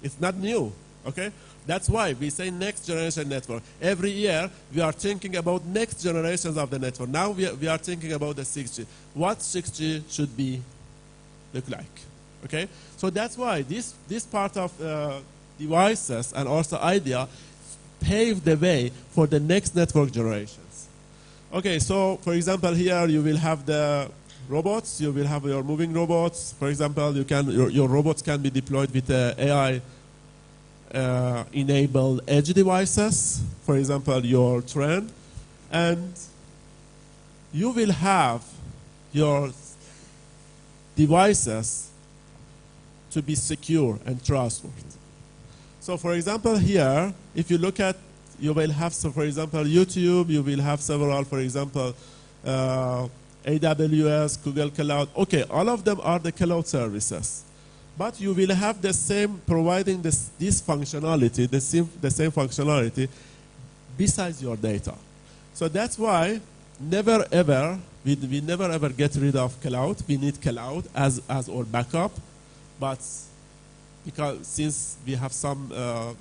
it's not new, okay? That's why we say next generation network. Every year, we are thinking about next generations of the network. Now we are thinking about the 6G. What 6G should be look like, okay? So that's why this part of devices and also idea paved the way for the next network generations. Okay, so for example, here you will have the robots, you will have your moving robots. For example, your robots can be deployed with AI enabled edge devices, for example, your train, and you will have your devices to be secure and trustworthy. So for example, here, if you look at, you will have, so for example, YouTube, you will have several, for example, AWS, Google Cloud. Okay, all of them are the cloud services. But you will have the same, providing this functionality, the same functionality besides your data. So that's why never ever, we never ever get rid of cloud. We need cloud as our backup. But because since we have some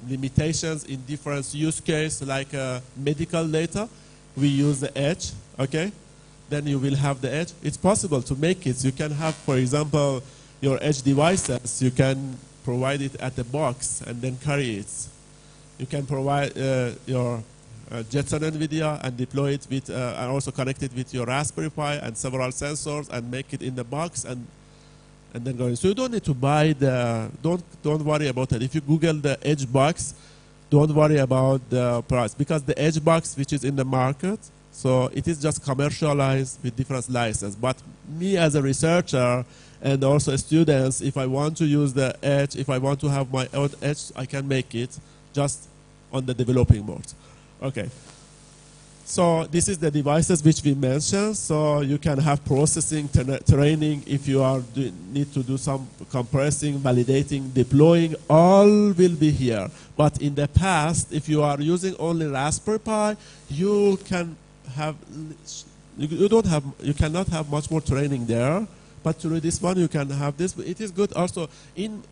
limitations in different use cases like medical data, we use the edge, okay? Then you will have the edge. It's possible to make it. You can have, for example, your edge devices, you can provide it at the box and then carry it. You can provide your Jetson NVIDIA and deploy it with, and also connect it with your Raspberry Pi and several sensors and make it in the box and then go in. So you don't need to buy the, don't worry about it. If you Google the Edge box, don't worry about the price because the Edge box, which is in the market, so it is just commercialized with different licenses. But me as a researcher and also students, if I want to use the Edge, if I want to have my own Edge, I can make it just on the developing mode. Okay. So this is the devices which we mentioned. So you can have processing, training, if you are need to do some compressing, validating, deploying, all will be here. But in the past, if you are using only Raspberry Pi, you can have, you cannot have much more training there. But through this one, you can have this. It is good also. In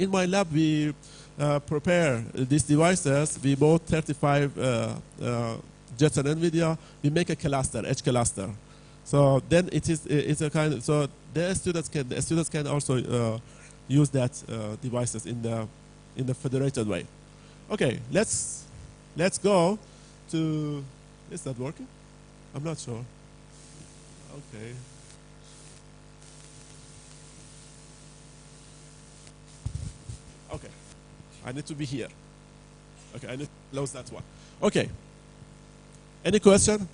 my lab, we prepare these devices. We bought 35 Jetson NVIDIA, we make a cluster, edge cluster. So then it's a kind of, so the students can also use that devices in the federated way. Okay, let's go to, is that working? I'm not sure. Okay. Okay, I need to be here. Okay, I need to close that one. Okay. Any question?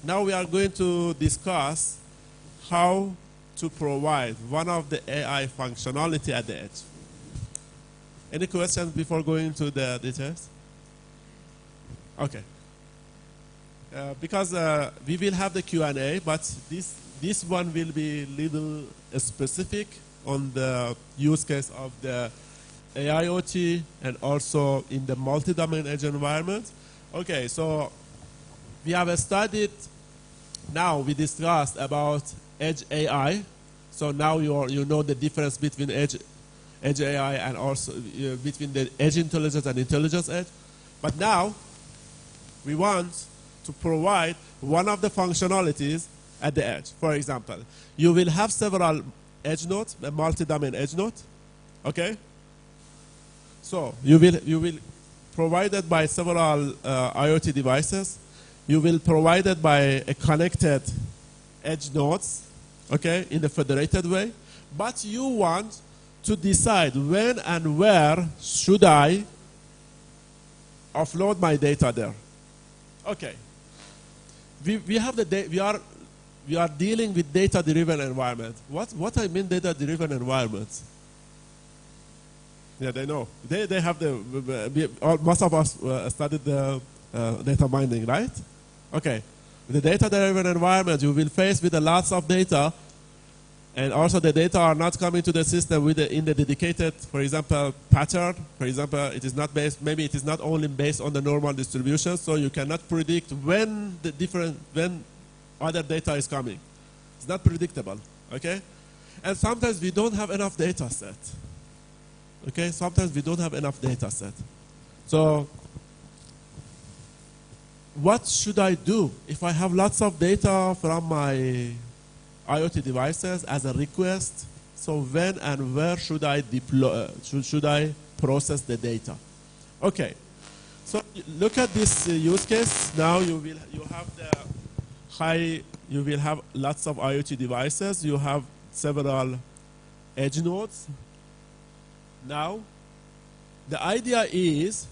Now we are going to discuss how to provide one of the AI functionality at the edge. Any questions before going to the details? Okay. Because we will have the Q&A, but this one will be little specific on the use case of the AIoT and also in the multi-domain edge environment. Okay, so we have studied, now we discussed about edge AI. So now you know the difference between edge AI and also between the edge intelligence and intelligence edge. But now we want to provide one of the functionalities at the edge. For example, you will have several edge nodes, a multi-domain edge node. Okay? So you will provided by several IoT devices. You will provided by a connected edge nodes, okay, in a federated way. But you want to decide when and where should I offload my data there. Okay. We have the we are dealing with data-driven environment. What I mean data-driven environment? Yeah, they know. They have most of us studied the data mining, right? Okay. With the data-driven environment, you will face with lots of data, and also the data are not coming to the system in the dedicated, for example, pattern. For example, it is not based, maybe it is not only based on the normal distribution, so you cannot predict when when other data is coming. It's not predictable, okay? And sometimes we don't have enough data set. Okay, sometimes we don't have enough data set. So what should I do if I have lots of data from my IoT devices as a request? So when and where should I deploy? Should I process the data? Okay. So look at this use case. Now you will have lots of IoT devices. You have several edge nodes. Now, the idea is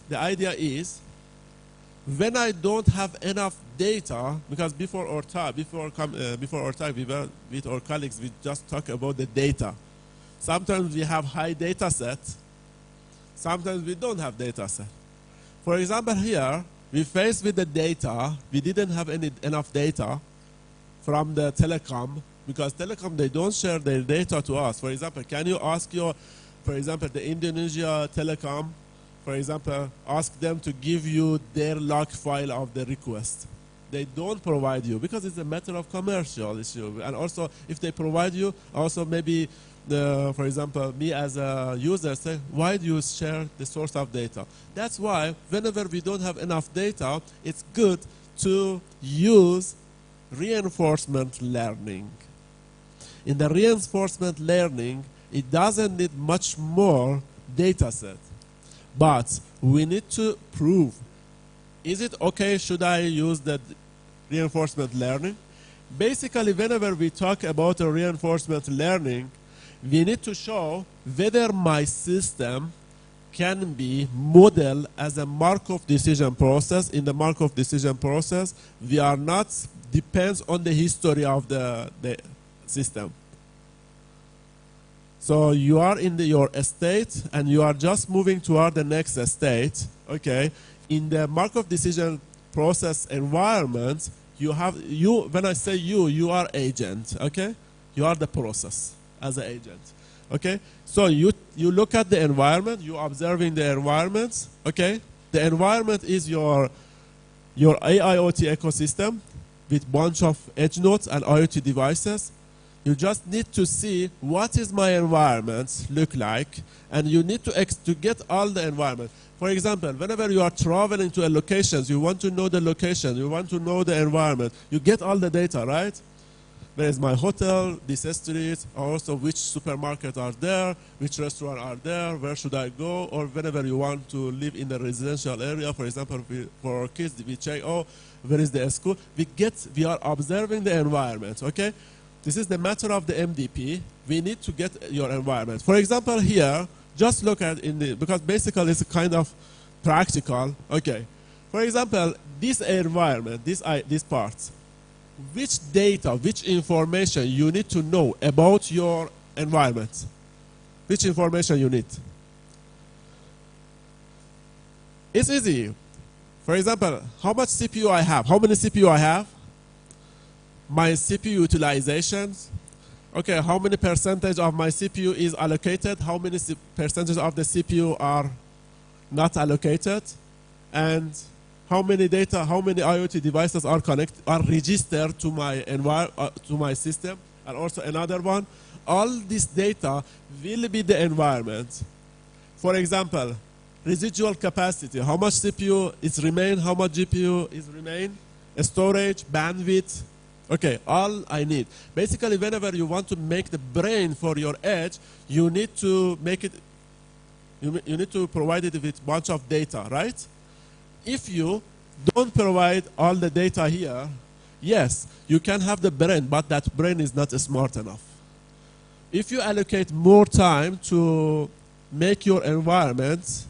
when I don't have enough data, because before our talk, we were with our colleagues, we just talk about the data. Sometimes we have high data set. Sometimes we don't have data set. For example, here we faced with the data. We didn't have enough data from the telecom, because telecom, they don't share their data to us. For example, can you ask for example, the Indonesia telecom, for example, ask them to give you their log file of the request. They don't provide you because it's a matter of commercial issue. And also, if they provide you, also maybe, for example, me as a user say, why do you share the source of data? That's why whenever we don't have enough data, it's good to use reinforcement learning. In the reinforcement learning, it doesn't need much more data set. But we need to prove is it okay, should I use the reinforcement learning? Basically, whenever we talk about a reinforcement learning, we need to show whether my system can be modeled as a Markov decision process. In the Markov decision process, we are not depends on the history of the system. So you are in your state and you are just moving toward the next state, okay? In the Markov decision process environment, when I say you are agent, okay? You are the process as an agent, okay? So you look at the environment, you observing the environment, okay? The environment is your AIoT ecosystem with bunch of edge nodes and IoT devices. You just need to see what is my environment look like, and you need to get all the environment. For example, whenever you are traveling to a location, you want to know the location, you want to know the environment, you get all the data, right? Where is my hotel, this street, also which supermarket are there, which restaurant are there, where should I go, or whenever you want to live in the residential area, for example, for our kids, we check, oh, where is the school? We are observing the environment, okay? This is the matter of the MDP. We need to get your environment. For example, here, just look at because basically it's kind of practical. Okay. For example, this environment, this part, which data, which information you need to know about your environment? Which information you need? It's easy. For example, how much CPU I have? How many CPU I have? My CPU utilizations. Okay, how many percentage of my CPU is allocated? How many percentage of the CPU are not allocated? And how many data, how many IoT devices are registered to my system? And also another one, all this data will be the environment. For example, residual capacity, how much CPU is remain, how much GPU is remain, storage, bandwidth. Okay, all I need. Basically, whenever you want to make the brain for your edge, you need to make it, you need to provide it with a bunch of data, right? If you don't provide all the data here, yes, you can have the brain, but that brain is not smart enough. If you allocate more time to make your environment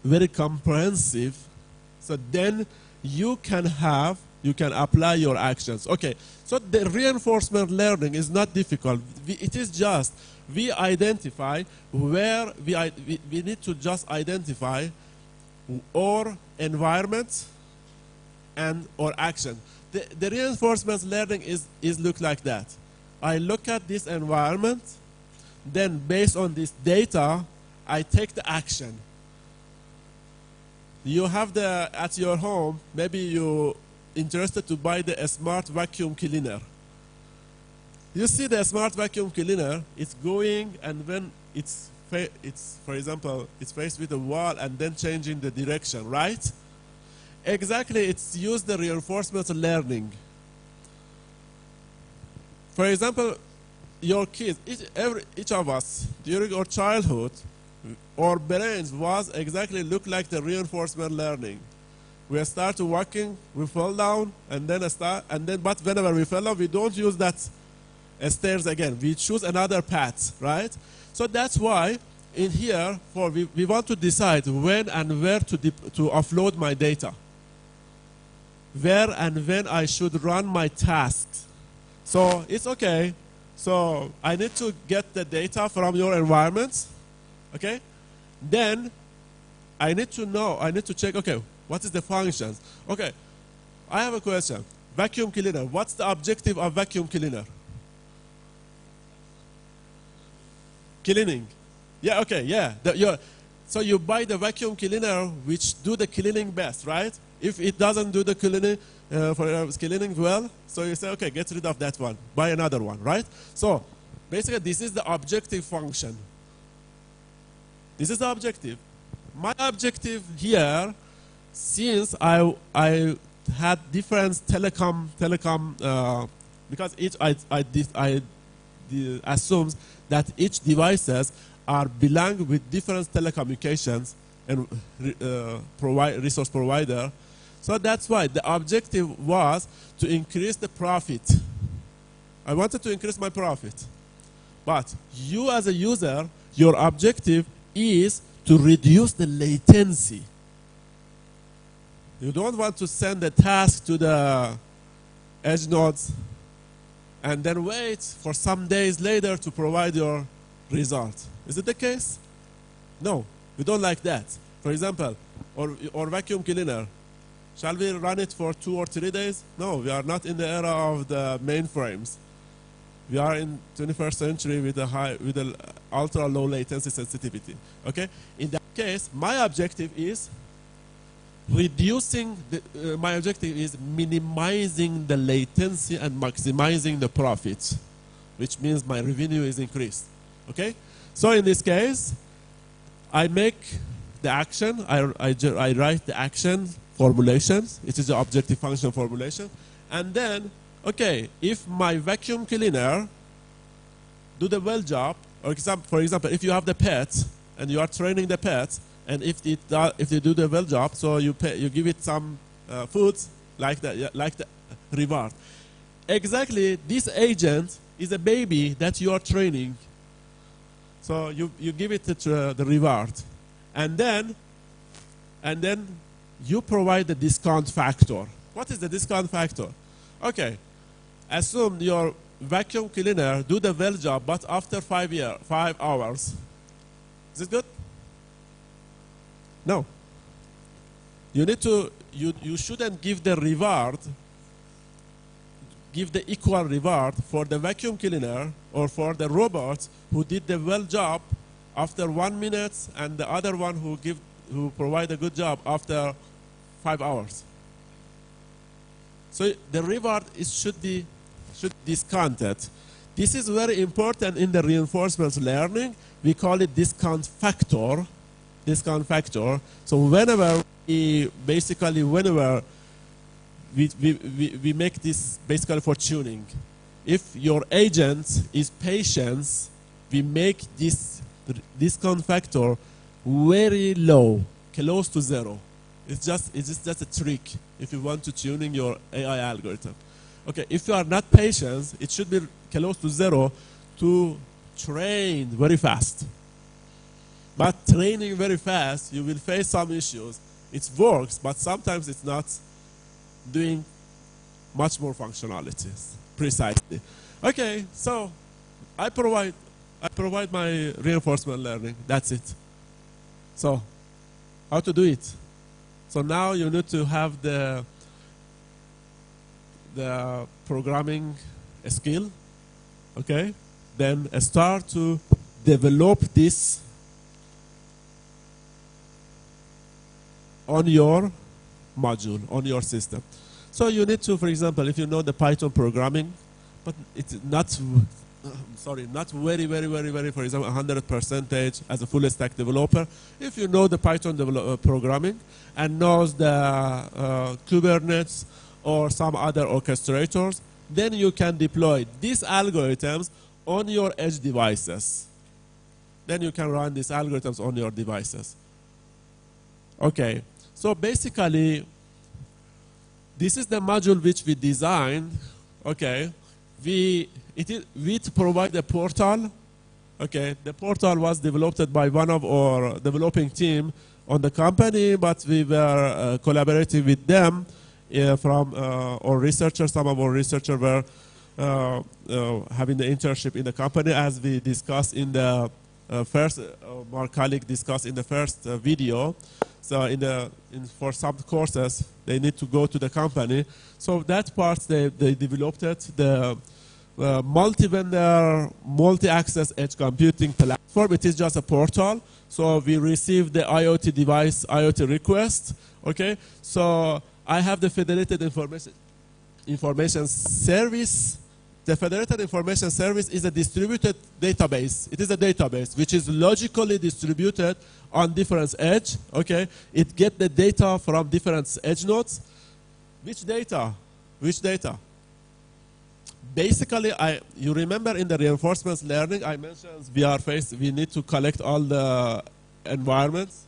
very comprehensive, so then you can apply your actions. Okay, so the reinforcement learning is not difficult. It is just, we identify where we need to just identify our environment and our action. The reinforcement learning is look like that. I look at this environment, then based on this data, I take the action. You have at your home, maybe you interested to buy the smart vacuum cleaner. You see the smart vacuum cleaner, it's going, and when it's for example, it's faced with a wall and then changing the direction, right? Exactly, it's used the reinforcement learning. For example, your kids, each of us, during our childhood, our brains was exactly look like the reinforcement learning. We start walking, we fall down, and then but whenever we fell down, we don't use that stairs again. We choose another path, right? So that's why in here, we want to decide when and where to offload my data. Where and when I should run my tasks. So it's okay. So I need to get the data from your environment, okay? Then I need to check, okay, what is the functions? Okay, I have a question. Vacuum cleaner, what's the objective of vacuum cleaner? Cleaning. Yeah, okay, yeah. So you buy the vacuum cleaner which do the cleaning best, right? If it doesn't do the cleaning, cleaning well, so you say, okay, get rid of that one, buy another one, right? So basically this is the objective function. This is the objective. My objective here, since I had different telecom because I assumes that each devices belong with different telecommunications and resource provider. So that's why the objective was to increase the profit. I wanted to increase my profit. But you as a user, your objective is to reduce the latency. You don't want to send a task to the edge nodes and then wait for some days later to provide your result. Is it the case? No, we don't like that. For example, or vacuum cleaner. Shall we run it for 2 or 3 days? No, we are not in the era of the mainframes. We are in 21st century with the ultra low latency sensitivity. Okay? In that case, my objective is minimizing the latency and maximizing the profits, which means my revenue is increased. Okay? So in this case, I make the action, I write the action formulations. It is the objective function formulation. And then, okay, if my vacuum cleaner do the well job, or for example, if you have the pet and you are training the pet, and if they do the well job, so you give it some food like the reward. Exactly, this agent is a baby that you are training. So you give it the reward, and then you provide the discount factor. What is the discount factor? Okay, assume your vacuum cleaner do the well job, but after 5 hours. Is it good? No. You need to. You shouldn't give the reward. Give the equal reward for the vacuum cleaner or for the robot who did the well job after 1 minute, and the other one who provide a good job after 5 hours. So the reward should be discounted. This is very important in the reinforcement learning. We call it discount factor. Discount factor. So whenever we make this basically for tuning. If your agent is patient, we make this discount factor very low, close to 0. It's just a trick if you want to tuning your AI algorithm. Okay, if you are not patient, it should be close to 0 to train very fast. But training very fast, you will face some issues. It works, but sometimes it's not doing much more functionalities precisely. Okay, so I provide my reinforcement learning. That's it. So how to do it? So now you need to have the programming skill. Okay, then start to develop this on your module, on your system. So you need to, for example, if you know the Python programming, but it's not very, for example, 100% as a full stack developer. If you know the Python programming and knows the Kubernetes or some other orchestrators, then you can deploy these algorithms on your edge devices. Then you can run these algorithms on your devices. Okay, so basically, this is the module which we designed. Okay, we provide a portal. Okay, the portal was developed by one of our developing team on the company, but we were collaborating with them from our researchers. Some of our researchers were having the internship in the company, as we discussed in the first. Our colleague discussed in the first video. So for some courses, they need to go to the company. So that part, they developed it, the multi-vendor, multi-access edge computing platform. It is just a portal. So we receive the IoT device, IoT request. Okay, so I have the federated information service. The federated information service is a distributed database. It is a database which is logically distributed on different edge. Okay, it gets the data from different edge nodes. Which data? Which data? Basically, you remember in the reinforcement learning, I mentioned we need to collect all the environments,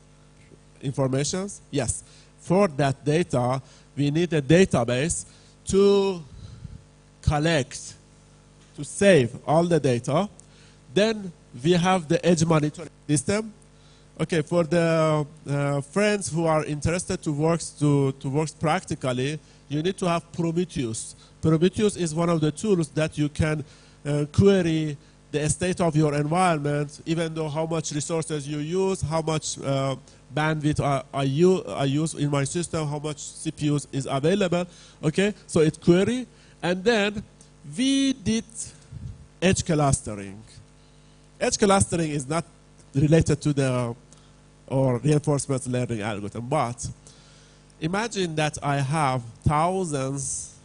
informations. Yes. For that data, we need a database to collect, to save all the data. Then we have the edge monitoring system. Okay, for the friends who are interested to work practically, you need to have Prometheus. Prometheus is one of the tools that you can query the state of your environment, even though how much resources you use, how much bandwidth I use in my system, how much CPUs is available. Okay, so it query, and then we did edge clustering. Edge clustering is not related to the or reinforcement learning algorithm, but imagine that I have thousands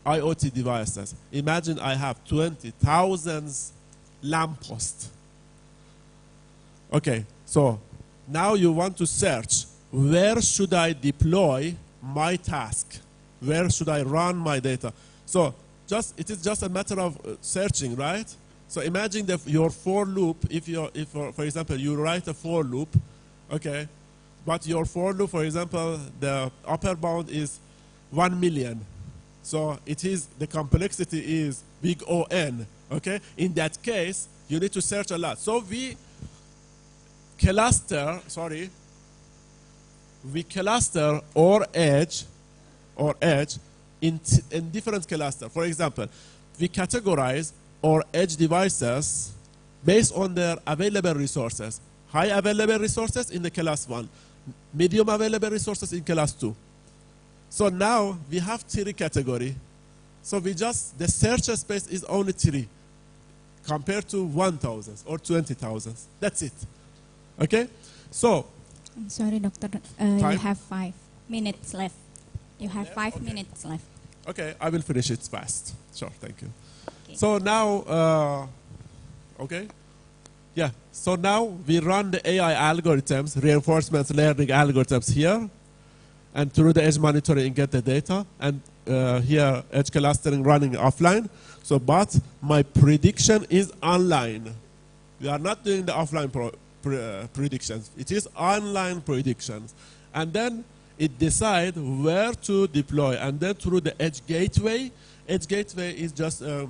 IoT devices. Imagine I have 20,000 lampposts. Okay, so now you want to search, where should I deploy my task? Where should I run my data? So it is just a matter of searching, right? So imagine that your for loop, if for example, you write a for loop, okay, but your for loop, for example, the upper bound is 1 million. So the complexity is big O-N, okay? In that case, you need to search a lot. So we cluster or edge in different clusters. For example, we categorize our edge devices based on their available resources. High available resources in the class 1, medium available resources in class 2. So now we have 3 category. So the search space is only 3 compared to 1,000 or 20,000. That's it. Okay? So. I'm sorry, Doctor. You have 5 minutes left. You have 5 minutes left. Okay, I will finish it fast. Sure, thank you. Okay. So now, okay. Yeah, so now we run the AI algorithms, reinforcement learning algorithms here, and through the edge monitoring get the data, and here edge clustering running offline. So, but my prediction is online. We are not doing the offline predictions. It is online predictions. And then it decides where to deploy, and then through the edge gateway is just a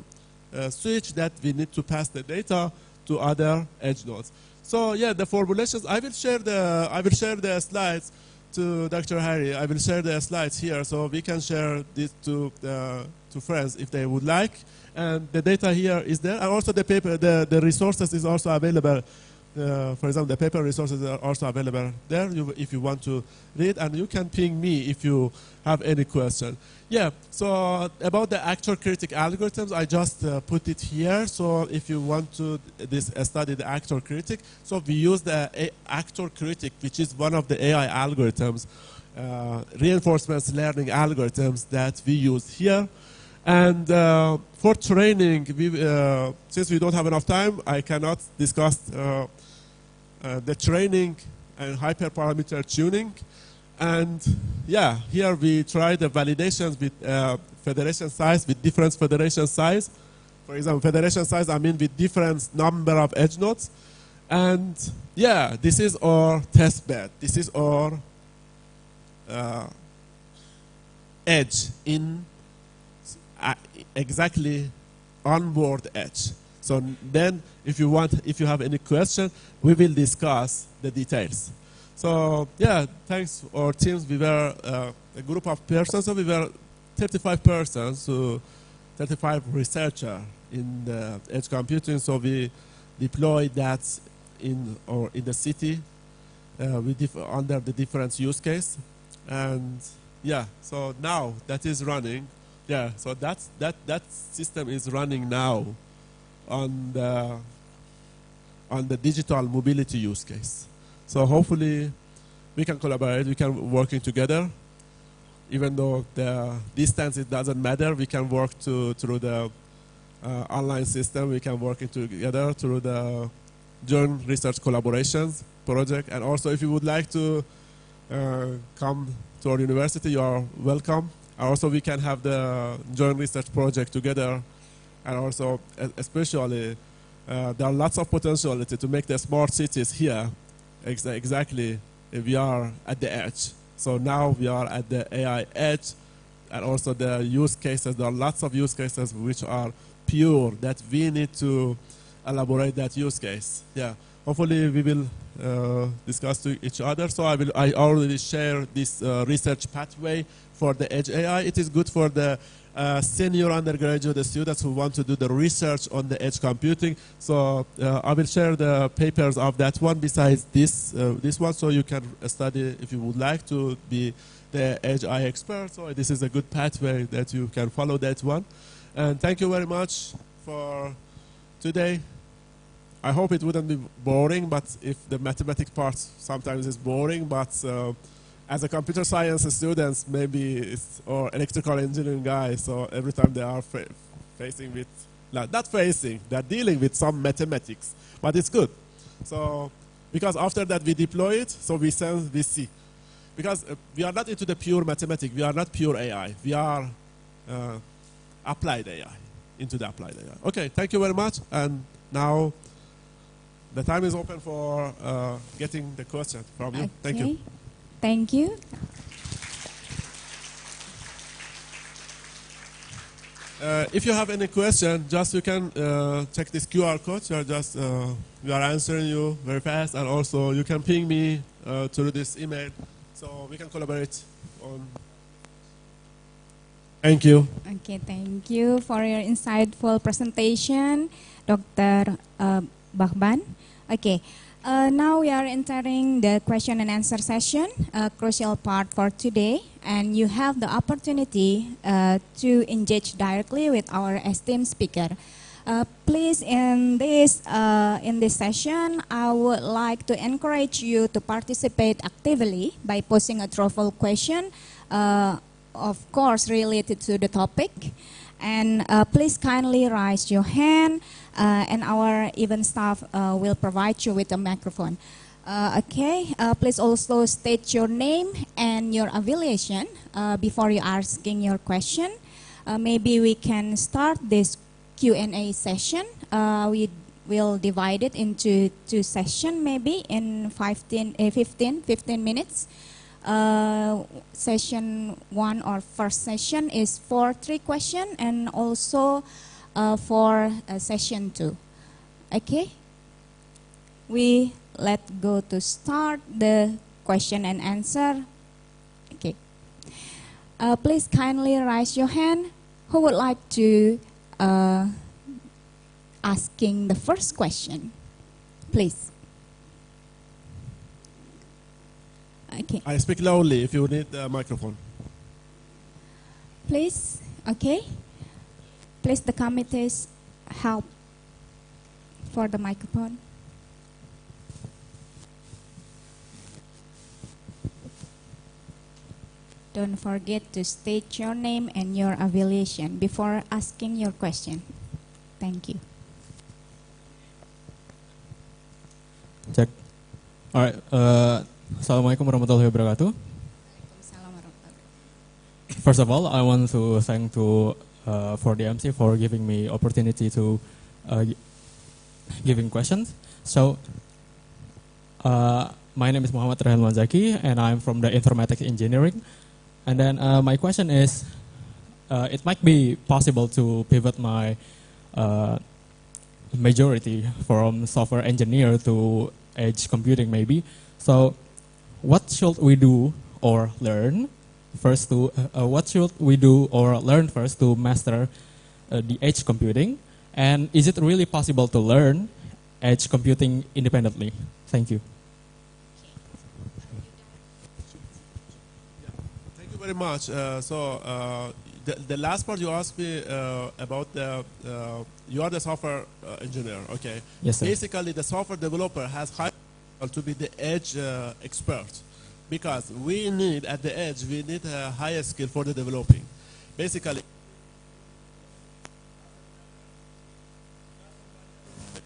switch that we need to pass the data to other edge nodes. So yeah, the formulations, I will share the slides to Dr. Harry. I will share the slides here so we can share this to friends if they would like. And the data here is there, and also the paper, the resources is also available. For example, the paper resources are also available there if you want to read, and you can ping me if you have any question. Yeah, so about the actor critic algorithms, I just put it here. So if you want to study the actor critic, so we use the actor critic, which is one of the AI algorithms, reinforcement learning algorithms that we use here. And for training, since we don't have enough time, I cannot discuss the training and hyperparameter tuning. And yeah, here we try the validations with federation size, with different federation size. For example, federation size, I mean with different number of edge nodes. And yeah, this is our test bed. This is our edge in exactly onboard edge. So then if you have any question, we will discuss the details. So yeah, thanks our teams. We were a group of persons, so we were 35 persons, so 35 researchers in the edge computing. So we deployed that in the city under the different use case. And yeah, so now that is running. Yeah, so that system is running now on the digital mobility use case. So hopefully we can collaborate, we can working together. Even though the distance, it doesn't matter, we can work through the online system, we can work together through the joint research collaborations project. And also if you would like to come to our university, you are welcome. Also, we can have the joint research project together, and also, especially, there are lots of potentiality to make the smart cities here. Exactly, we are at the edge. So now we are at the AI edge, and also the use cases. There are lots of use cases which are pure that we need to elaborate that use case. Yeah, hopefully we will discuss to each other. So I already share this research pathway for the Edge AI. It is good for the senior undergraduate students who want to do the research on the edge computing. So I will share the papers of that one besides this one, so you can study if you would like to be the Edge AI expert. So this is a good pathway that you can follow that one. And thank you very much for today. I hope it wouldn't be boring, but if the mathematics part sometimes is boring, but as a computer science students, maybe it's, or electrical engineering guys, so every time they are facing with, not facing, they're dealing with some mathematics, but it's good. So, because after that we deploy it, so we sense, we see. Because we are not into the pure mathematics, we are not pure AI, we are applied AI, into the applied AI. Okay, thank you very much, and now the time is open for getting the question from you. Okay. Thank you. Thank you. If you have any question, just you can check this QR code. You are just we are answering you very fast, and also you can ping me through this email, so we can collaborate on. Thank you. Okay, thank you for your insightful presentation, Dr. Bahban. Okay, now we are entering the question and answer session, a crucial part for today, and you have the opportunity to engage directly with our esteemed speaker. Please, in this session, I would like to encourage you to participate actively by posing a truthful question, of course related to the topic, and please kindly raise your hand, and our event staff will provide you with a microphone. Please also state your name and your affiliation before you asking your question. Maybe we can start this Q&A session. We will divide it into two sessions, maybe in 15 minutes. Session 1 or first session is for 3 questions, and also for session 2. Okay, we let go to start the question and answer. Okay, please kindly raise your hand who would like to asking the first question, please. Okay. I speak loudly if you need the microphone. Please, okay. Please, the committee's help for the microphone. Don't forget to state your name and your affiliation before asking your question. Thank you. Check. All right. Assalamualaikum warahmatullahi wabarakatuh. First of all, I want to thank for the MC for giving me opportunity to giving questions. So, my name is Muhammad Rehan Zaki, and I'm from the informatics engineering. And then my question is, it might be possible to pivot my majority from software engineer to edge computing maybe. So, what should we do or learn first to master the edge computing? And is it really possible to learn edge computing independently? Thank you. Thank you very much. The last part you asked me about you are the software engineer, okay? Yes, sir. Basically, the software developer has high to be the edge expert, because we need at the edge a higher skill for the developing. Basically,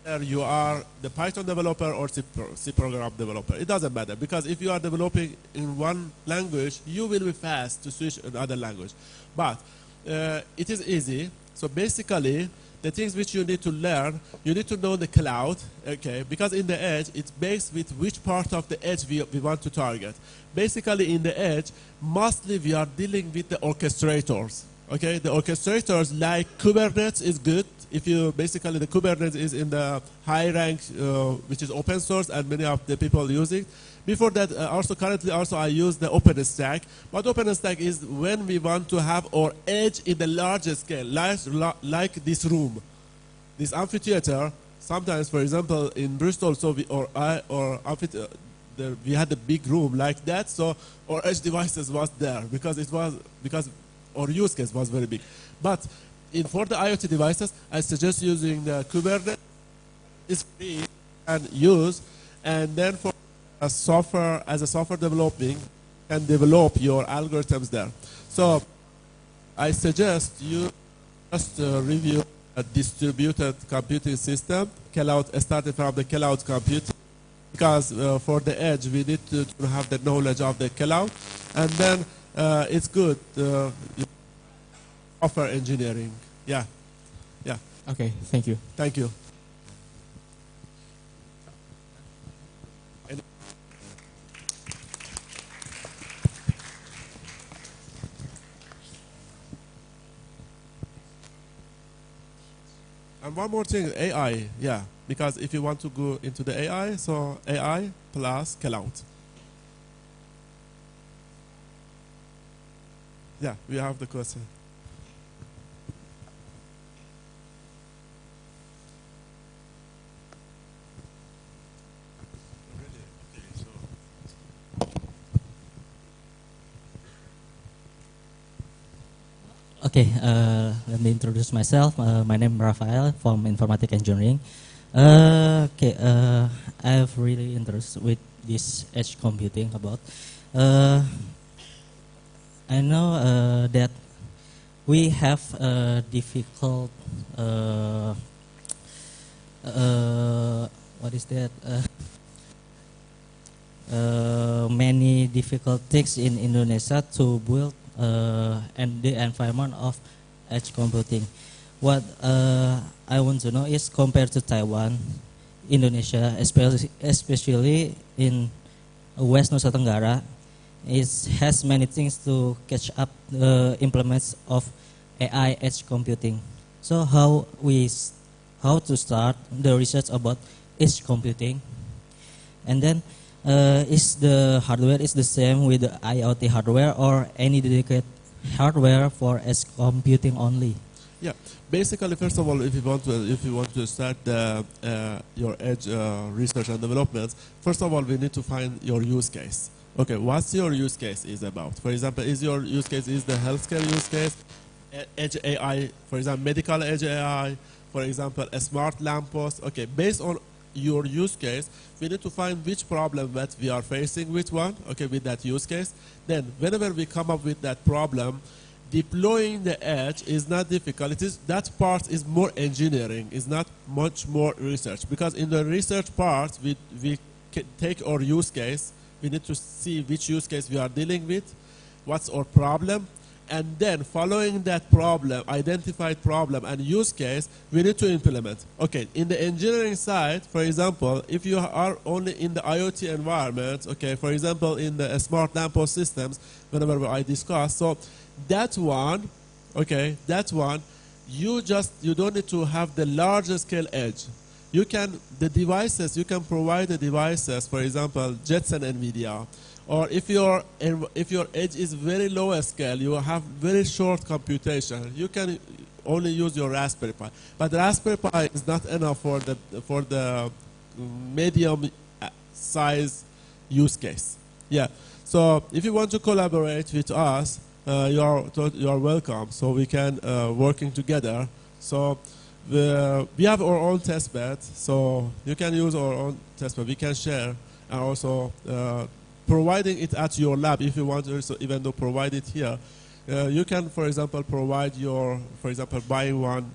whether you are the Python developer or C program developer, it doesn't matter, because if you are developing in one language, you will be fast to switch another language. But it is easy. So basically, the things which you need to learn, you need to know the cloud, okay, because in the edge, it's based with which part of the edge we want to target. Basically, in the edge, mostly we are dealing with the orchestrators, okay? The orchestrators like Kubernetes is good. If you, basically the Kubernetes is in the high rank, which is open source, and many of the people use it. Before that, currently I use the OpenStack. But OpenStack is when we want to have our edge in the larger scale, like this room, this amphitheater. Sometimes, for example, in Bristol, so we had a big room like that. So our edge devices was there because our use case was very big. But for the IoT devices, I suggest using the Kubernetes. It's free and use, and then for as a software developing, can develop your algorithms there. So I suggest you just review a distributed computing system, starting from the cloud computing, because for the edge we need to have the knowledge of the cloud, and then it's good software engineering. Yeah. Okay, thank you. Thank you. And one more thing, AI, yeah, because if you want to go into the AI, so AI plus cloud. Yeah, we have the question. Okay, let me introduce myself. My name is Rafael from Informatic Engineering. I have really interest with this edge computing about. I know that we have difficult. What is that? Many difficult things in Indonesia to build. And the environment of edge computing. What I want to know is compared to Taiwan, Indonesia, especially in West Nusa Tenggara, has many things to catch up the implements of AI edge computing. So how to start the research about edge computing, and then is the hardware is the same with the IoT hardware or any dedicated hardware for edge computing only? Yeah, basically, first of all, if you want to start your edge research and development, first of all, we need to find your use case. Okay, what's your use case is about? For example, is your use case is the healthcare use case, edge AI, for example, medical edge AI, for example, a smart lamppost. Okay, based on your use case, we need to find which problem that we are facing with that use case. Then whenever we come up with that problem, deploying the edge is not difficult. That part is more engineering, is not much more research, because in the research part we take our use case, we need to see which use case we are dealing with, what's our problem, and then following that problem, identified problem and use case, we need to implement. Okay, in the engineering side, for example, if you are only in the IoT environment, okay, for example, in the smart lamppost systems, whenever I discuss, so that one, you don't need to have the larger scale edge. You can provide the devices, for example, Jetson NVIDIA. Or if your edge is very low scale, you have very short computation, you can only use your Raspberry Pi. But Raspberry Pi is not enough for the medium size use case. Yeah. So if you want to collaborate with us, you are welcome. So we can working together. So we have our own testbed, so you can use our own testbed. We can share, and also providing it at your lab if you want to, so even though provide it here. You can, for example, provide buying one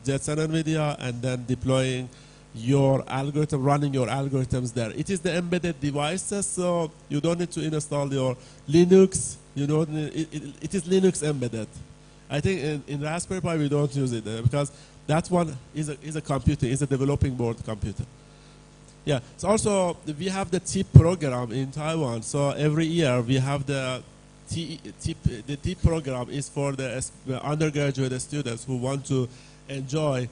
Jetson NVIDIA and then deploying your algorithm, running your algorithms there. It is the embedded devices, so you don't need to install your Linux. It is Linux embedded. I think in Raspberry Pi we don't use it because That one is a computer, is a developing board computer. Yeah, so also we have the TIP program in Taiwan. So every year we have the TIP program is for the undergraduate students who want to enjoy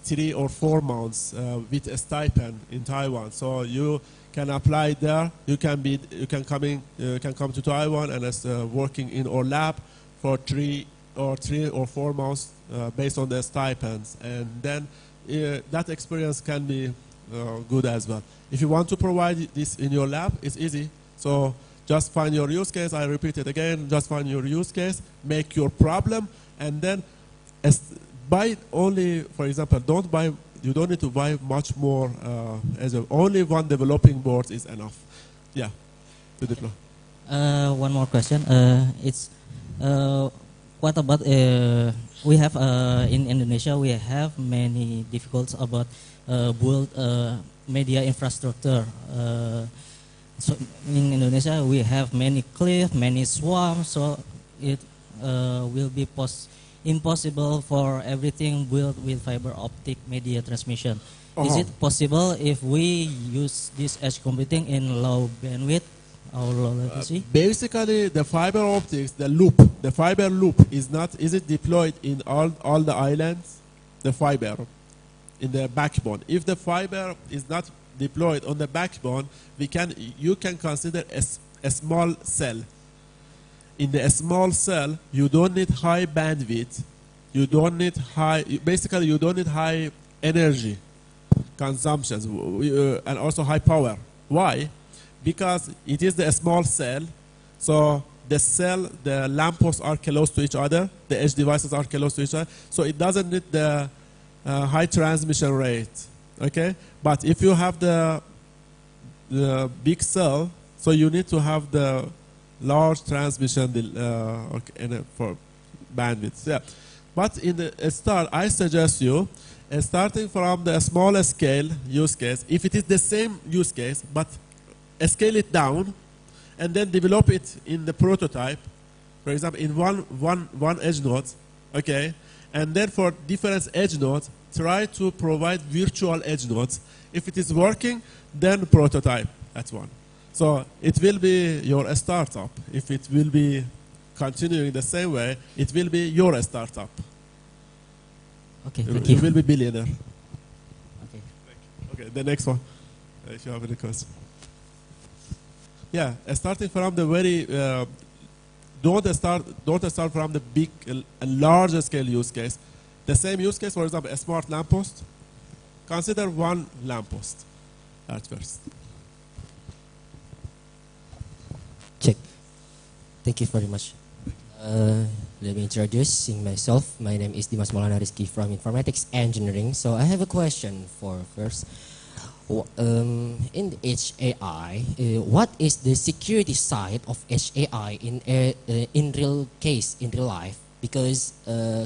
3 or 4 months with a stipend in Taiwan. So you can apply there. You can come to Taiwan and working in our lab for 3 or 4 months based on the stipends, and then that experience can be good as well. If you want to provide this in your lab, it's easy. So just find your use case. I repeat it again. Just find your use case, make your problem, and then buy only, for example, you don't need to buy much more. Only one developing board is enough. Yeah. To deploy. One more question. What about we have in Indonesia? We have many difficulties about build media infrastructure. So in Indonesia, we have many cliffs, many swamps. So it will be impossible for everything built with fiber optic media transmission. Is it possible if we use this edge computing in low bandwidth or low latency? Basically, the fiber optics, the fiber loop is it deployed in all the islands? The fiber in the backbone. If the fiber is not deployed on the backbone, you can consider a small cell. In the small cell, you don't need high bandwidth. You don't need you don't need high energy consumptions and also high power. Why? Because it is the small cell, so the lampposts are close to each other, the edge devices are close to each other, so it doesn't need the high transmission rate. Okay, but if you have the big cell, so you need to have the large transmission for bandwidth. Yeah, but in the start, I suggest you starting from the smaller scale use case. If it is the same use case, but scale it down, and then develop it in the prototype. For example, in one edge node, okay, and then for different edge nodes, try to provide virtual edge nodes. If it is working, then prototype that one. So it will be your startup. If it will be continuing the same way, it will be your startup. Okay, thank you. You will be billionaire. Okay. Okay, the next one. If you have any questions. Yeah, starting from the very, don't start from the big and larger scale use case. The same use case, for example, a smart lamppost. Consider one lamppost at first. Check. Thank you very much. Let me introduce myself. My name is Dimas Maulana Rizky from Informatics Engineering. So I have a question for first. In Edge AI, what is the security side of Edge AI in real life? Because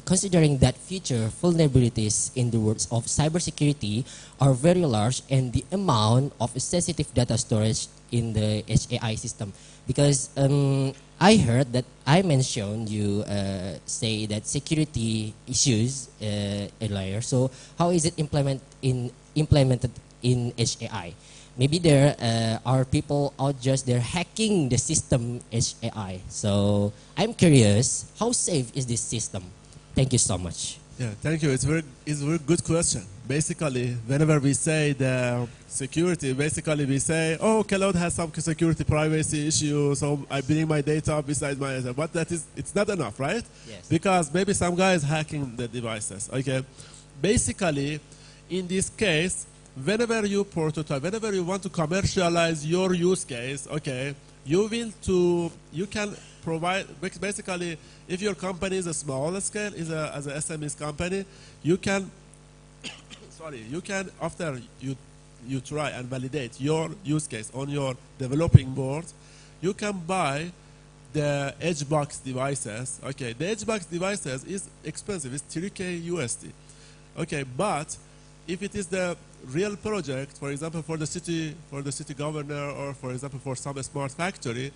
considering that future vulnerabilities in the world of cybersecurity are very large, and the amount of sensitive data storage in the Edge AI system. Because I heard that I mentioned you say that security issues earlier. So how is it implemented in Edge AI? Maybe there are people out just there hacking the system Edge AI. So I'm curious, how safe is this system? Thank you so much. Yeah, thank you. It's a very good question. Basically, whenever we say the security, basically we say, oh, cloud has some security privacy issues, so I bring my data beside my, but it's not enough, right? Yes. Because maybe some guy is hacking the devices, okay? Basically, in this case, whenever you prototype, whenever you want to commercialize your use case, okay, you can provide, basically, if your company is a smaller scale, as a SMEs company, you can, after you try and validate your use case on your developing board, you can buy the EdgeBox devices. Okay, the EdgeBox devices is expensive, it's 3K USD. Okay, but if it is the real project, for example, for the city governor, or for example, for some smart factory,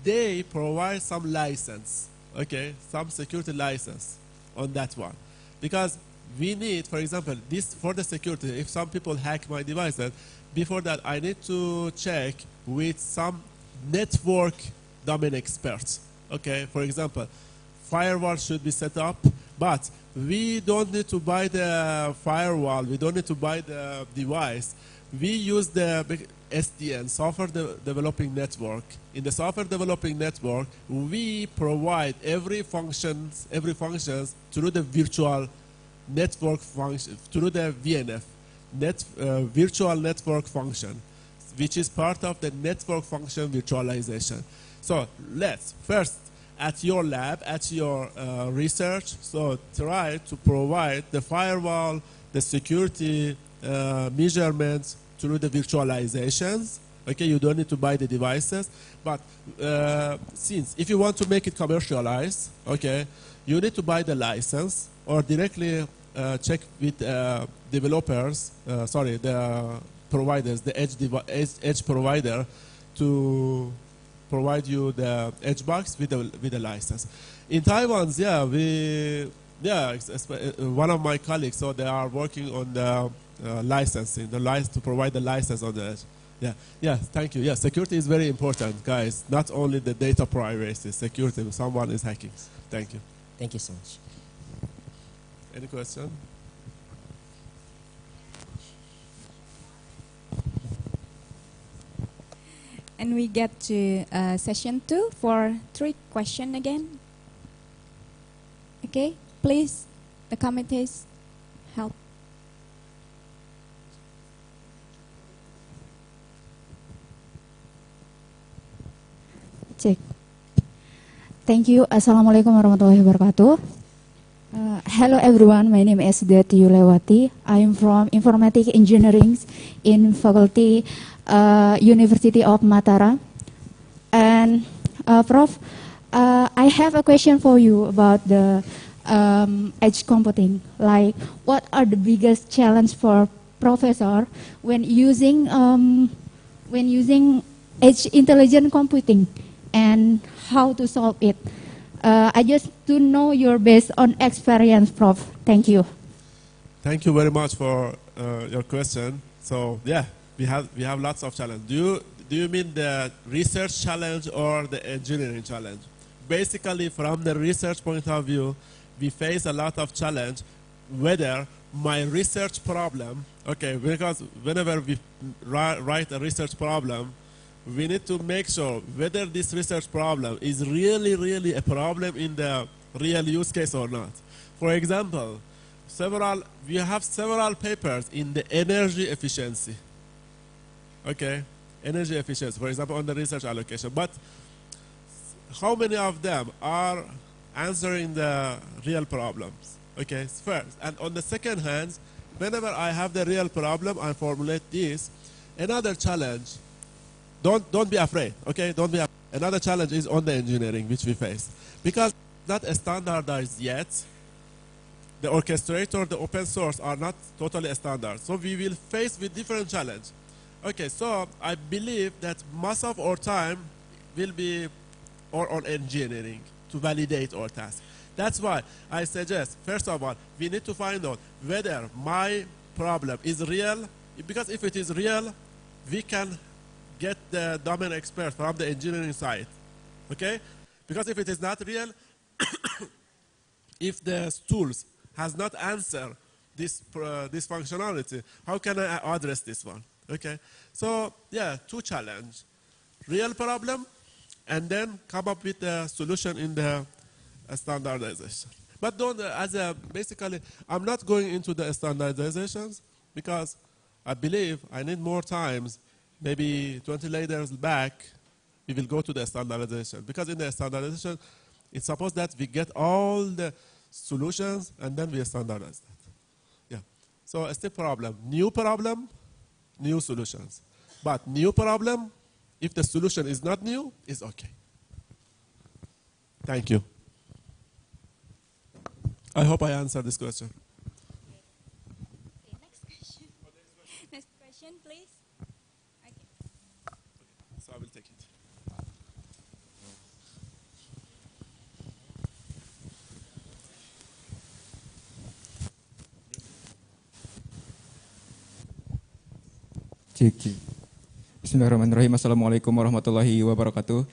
they provide some license, okay, some security license on that one. Because we need, for example, this for the security, if some people hack my devices, before that I need to check with some network domain experts. Okay, for example, firewall should be set up, but we don't need to buy the firewall, we don't need to buy the device. We use the SDN, software developing network. In the software developing network, we provide every functions through the virtual network function, through the VNF, virtual network function, which is part of the network function virtualization. So let's first, at your lab, at your research, so try to provide the firewall, the security measurements through the virtualizations. Okay, you don't need to buy the devices, but since if you want to make it commercialized, okay, you need to buy the license or directly check with developers, the providers, the edge provider, to provide you the edge box with the license. In Taiwan, one of my colleagues, so they are working on the licensing, to provide the license on the edge. Yeah, thank you. Yeah, security is very important, guys. Not only the data privacy, security. If someone is hacking. Thank you. Thank you so much. Any question? And we get to session 2 for 3 questions again. Okay, please, the committees, help. Cek. Thank you. Assalamualaikum warahmatullahi wabarakatuh. Hello everyone, my name is Deti Yulewati. I am from Informatic Engineering in Faculty University of Mataram. And Prof, I have a question for you about the edge computing. Like, what are the biggest challenge for professor when using edge intelligent computing, and how to solve it? I just to know your based on experience, Prof. Thank you. Thank you very much for your question. So yeah, we have lots of challenges. Do you mean the research challenge or the engineering challenge? Basically, from the research point of view, we face a lot of challenge. Whether my research problem, okay, because whenever we write a research problem, we need to make sure whether this research problem is really a problem in the real use case or not. For example, we have several papers in the energy efficiency. Okay, energy efficiency, for example, on the research allocation. But how many of them are answering the real problems? Okay, first. And on the second hand, whenever I have the real problem, I formulate this. Another challenge, don't be afraid, okay? Don't be afraid. Another challenge is on the engineering which we face. Because not standardized yet, the orchestrator, the open source are not totally standard. So we will face with different challenge. Okay, so I believe that most of our time will be on engineering to validate our task. That's why I suggest, first of all, we need to find out whether my problem is real, because if it is real, we can get the domain expert from the engineering side, okay? Because if it is not real, if the tools has not answered this functionality, how can I address this one, okay? So yeah, two challenge, real problem, and then come up with a solution in the standardization. But don't, basically, I'm not going into the standardizations because I believe I need more times. Maybe 20 layers back, we will go to the standardization. Because in the standardization, it's supposed that we get all the solutions and then we standardize that. Yeah. So it's the problem, new solutions. But new problem, if the solution is not new, is okay. Thank you. I hope I answered this question. Okay, next question. Next question, please. So I will take it. Cek. Bismillahirrahmanirrahim. Assalamualaikum warahmatullahi wabarakatuh.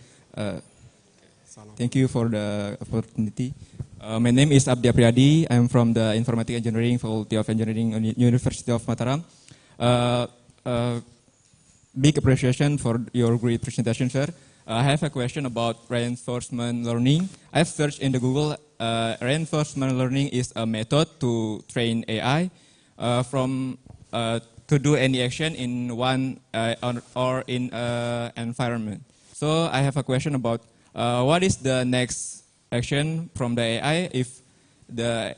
Thank you for the opportunity. My name is Abdi Apriyadi. I'm from the Informatic Engineering Faculty of Engineering, University of Mataram. Big appreciation for your great presentation, sir. I have a question about reinforcement learning. I've searched in the Google. Reinforcement learning is a method to train AI to do any action in one or in an environment. So I have a question about what is the next action from the AI if the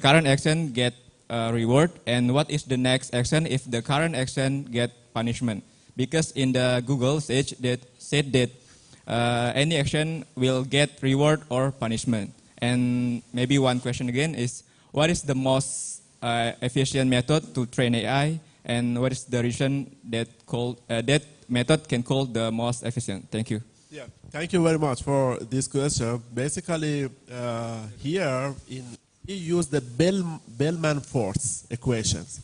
current action get reward, and what is the next action if the current action get punishment? Because in the Google said that any action will get reward or punishment. And maybe one question again is, what is the most efficient method to train AI, and what is the reason that that method can call the most efficient? Thank you. Yeah, thank you very much for this question. Basically, here we use the Bellman-Force equations.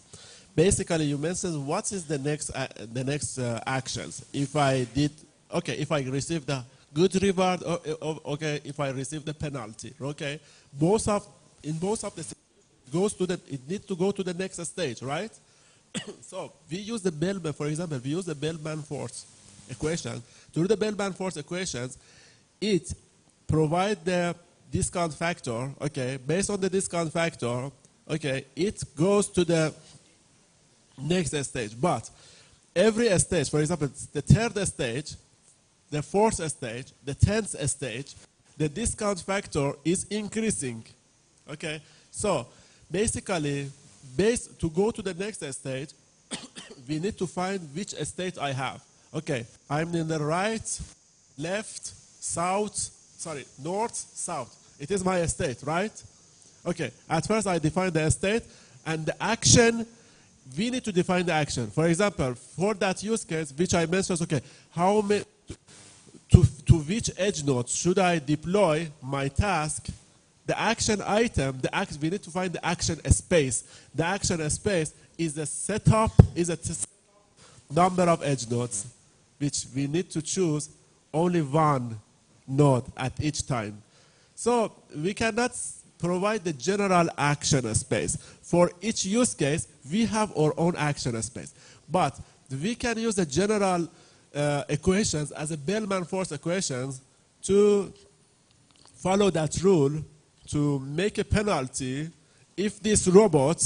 Basically, you mentioned what is the next actions. If I receive the good reward, okay, if I receive the penalty, okay. In both of the it needs to go to the next stage, right? So we use the Bellman, for example, we use the Bellman-Force equation. To do the Bellman-Force equations, it provides the discount factor, okay. Based on the discount factor, okay, it goes to the next stage. But every stage, for example, the third stage, the fourth stage, the 10th stage, the discount factor is increasing. Okay, so basically, to go to the next stage, we need to find which state I have. Okay, I'm in the right, left, north, south. It is my state, right? Okay, at first I define the state, and the action, we need to define the action. For example, for that use case, which I mentioned, okay, to which edge node should I deploy my task? The action item, we need to find the action space. The action space is a number of edge nodes, which we need to choose only one node at each time. So we cannot provide the general action space. For each use case, we have our own action space. But we can use the general equations as a Bellman-Force equations to follow that rule to make a penalty if this robot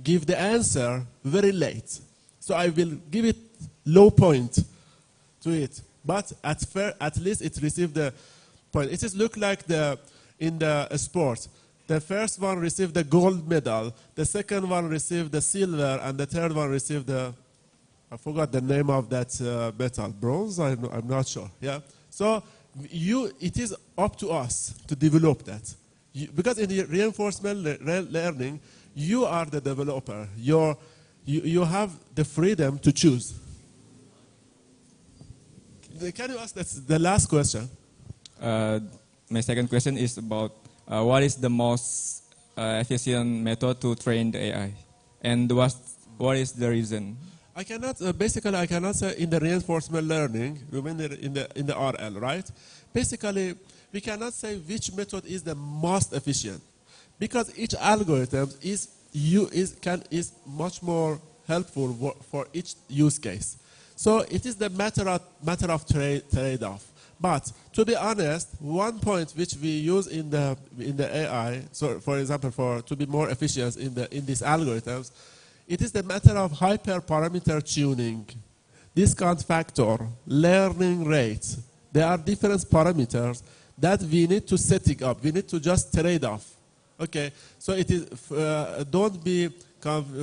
give the answer very late. So I will give it low point to it, but at least it received the point. It is look like in the sport. The first one received the gold medal, the second one received the silver, and the third one received I forgot the name of that metal, bronze, I'm not sure. Yeah. So it is up to us to develop that. Because in the reinforcement learning, you are the developer. You have the freedom to choose. Can you ask the last question? My second question is about what is the most efficient method to train the AI, and what is the reason? I cannot say in the reinforcement learning, we mean in the RL, right? Basically, we cannot say which method is the most efficient, because each algorithm is much more helpful for each use case. So it is the matter of trade-off. But to be honest, one point which we use in the AI, so for example, to be more efficient in these algorithms, it is the matter of hyperparameter tuning, discount factor, learning rate. There are different parameters that we need to set up. We need to just trade off. Okay, so it is. Don't be,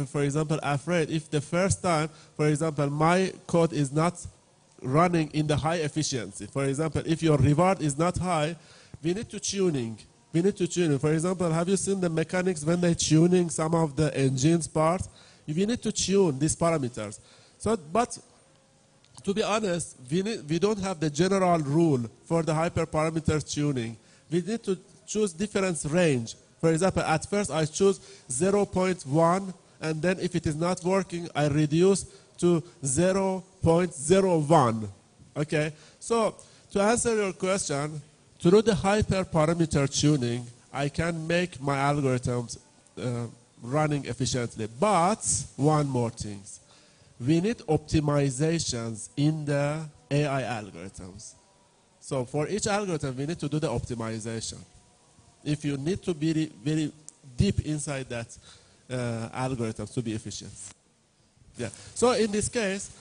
for example, afraid if the first time, for example, my code is not running in the high efficiency. For example, if your reward is not high, we need to tuning. We need to tune. For example, have you seen the mechanics when they're tuning some of the engines parts? We need to tune these parameters. So, but to be honest, we don't have the general rule for the hyperparameter tuning. We need to choose different range. For example, at first I choose 0.1, and then if it is not working, I reduce to 0.01. Okay, so to answer your question, through the hyperparameter tuning, I can make my algorithms running efficiently. But one more thing, we need optimizations in the AI algorithms. So for each algorithm, we need to do the optimization. If you need to be very deep inside that algorithm to be efficient. Yeah. So in this case,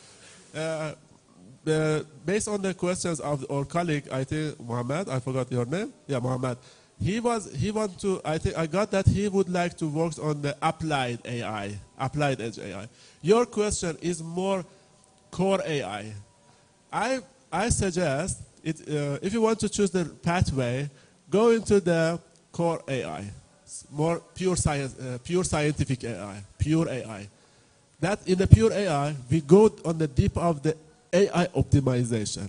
based on the questions of our colleague, I think Mohammed, I forgot your name. Yeah, Mohammed. He want to. I think I got that he would like to work on the applied AI, applied edge AI. Your question is more core AI. I suggest it, if you want to choose the pathway, go into the core AI, more pure science, pure scientific AI, pure AI. That in the pure AI, we go on the deep of the AI optimization,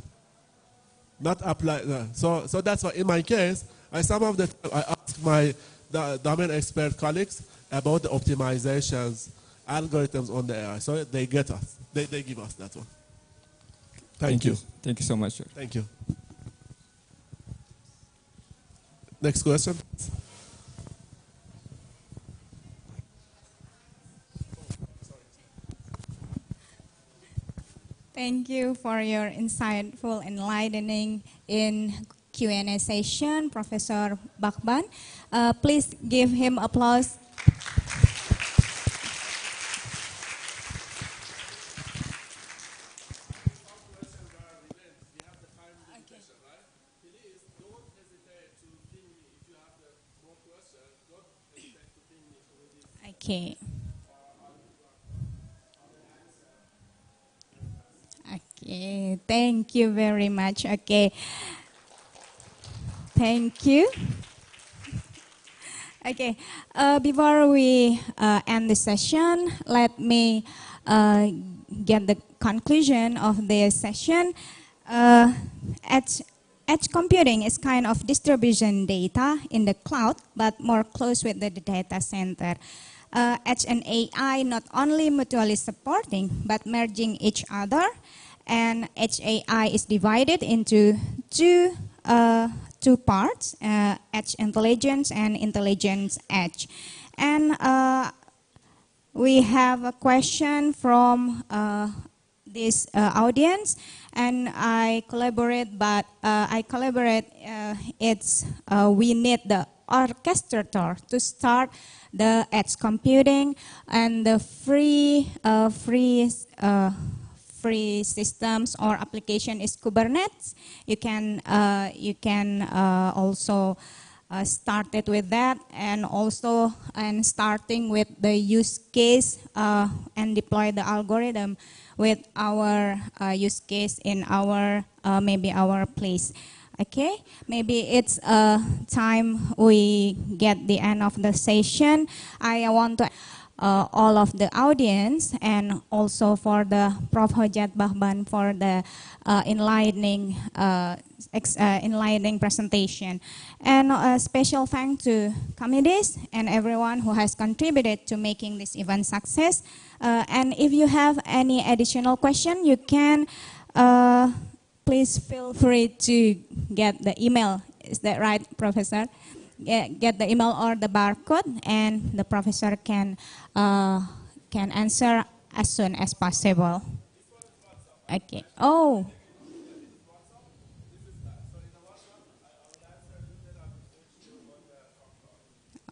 not apply. So that's why in my case, I ask my domain expert colleagues about the optimizations, algorithms on the AI. So they get us, they give us that one. Thank you. Thank you so much, sir. Thank you. Next question. Thank you for your insightful enlightening in Q&A session, Professor Bakban. Please give him applause. Okay. Okay, thank you very much. Okay. Thank you. Okay, before we end the session, let me get the conclusion of this session. Edge computing is kind of distribution data in the cloud, but more close with the data center. Edge and AI not only mutually supporting, but merging each other. And Edge AI is divided into two parts, Edge Intelligence and Intelligence Edge. And we have a question from this audience, and I collaborate, we need the orchestrator to start the edge computing, and the free systems or application is Kubernetes. You can also start it with that, and also starting with the use case and deploy the algorithm with our use case in our maybe our place. Okay, maybe it's time we get the end of the session. I want to all of the audience, and also for the Prof. Hojat Bahban for the enlightening presentation. And a special thanks to committees and everyone who has contributed to making this event success. And if you have any additional question, you can please feel free to get the email. Is that right, Professor? Get the email or the barcode, and the professor can answer as soon as possible. Okay. Oh.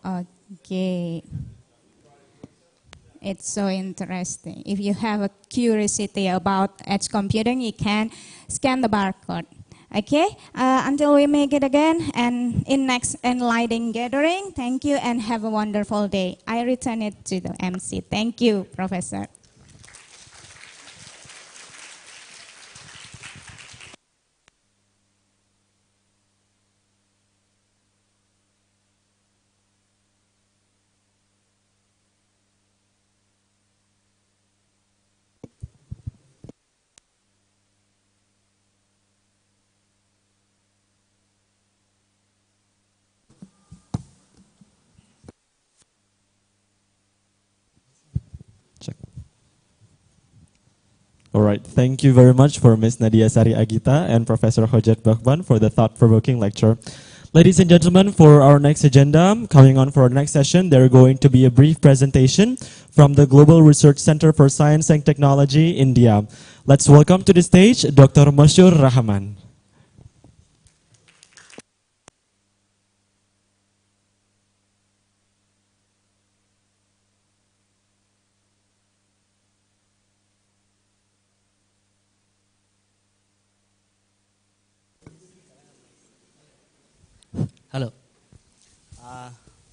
Okay. It's so interesting. If you have a curiosity about edge computing, you can scan the barcode. Okay, until we make it again and in next enlightening gathering, thank you and have a wonderful day. I return it to the MC. Thank you, Professor. right. Thank you very much for Ms. Nadia Sari Agita and Professor Hojat Bahban for the thought-provoking lecture. Ladies and gentlemen, for our next agenda, coming on for our next session, there are going to be a brief presentation from the Global Research Center for Science and Technology, India. Let's welcome to the stage Dr. Masyur Rahman. Hello.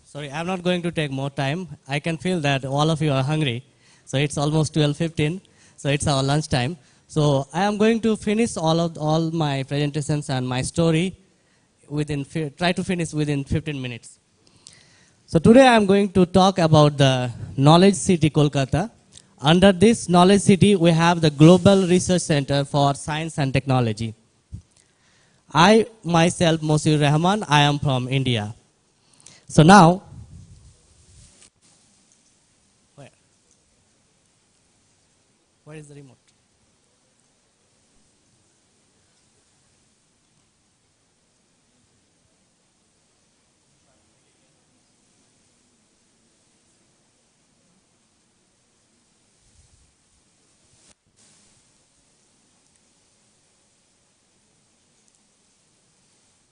Sorry, I'm not going to take more time. I can feel that all of you are hungry. So it's almost 12:15. So it's our lunch time. So I am going to finish all my presentations and my story try to finish within 15 minutes. So today I am going to talk about the Knowledge City, Kolkata. Under this Knowledge City, we have the Global Research Center for Science and Technology. I myself, Masyur Rahman, I am from India. So now, where is the remote?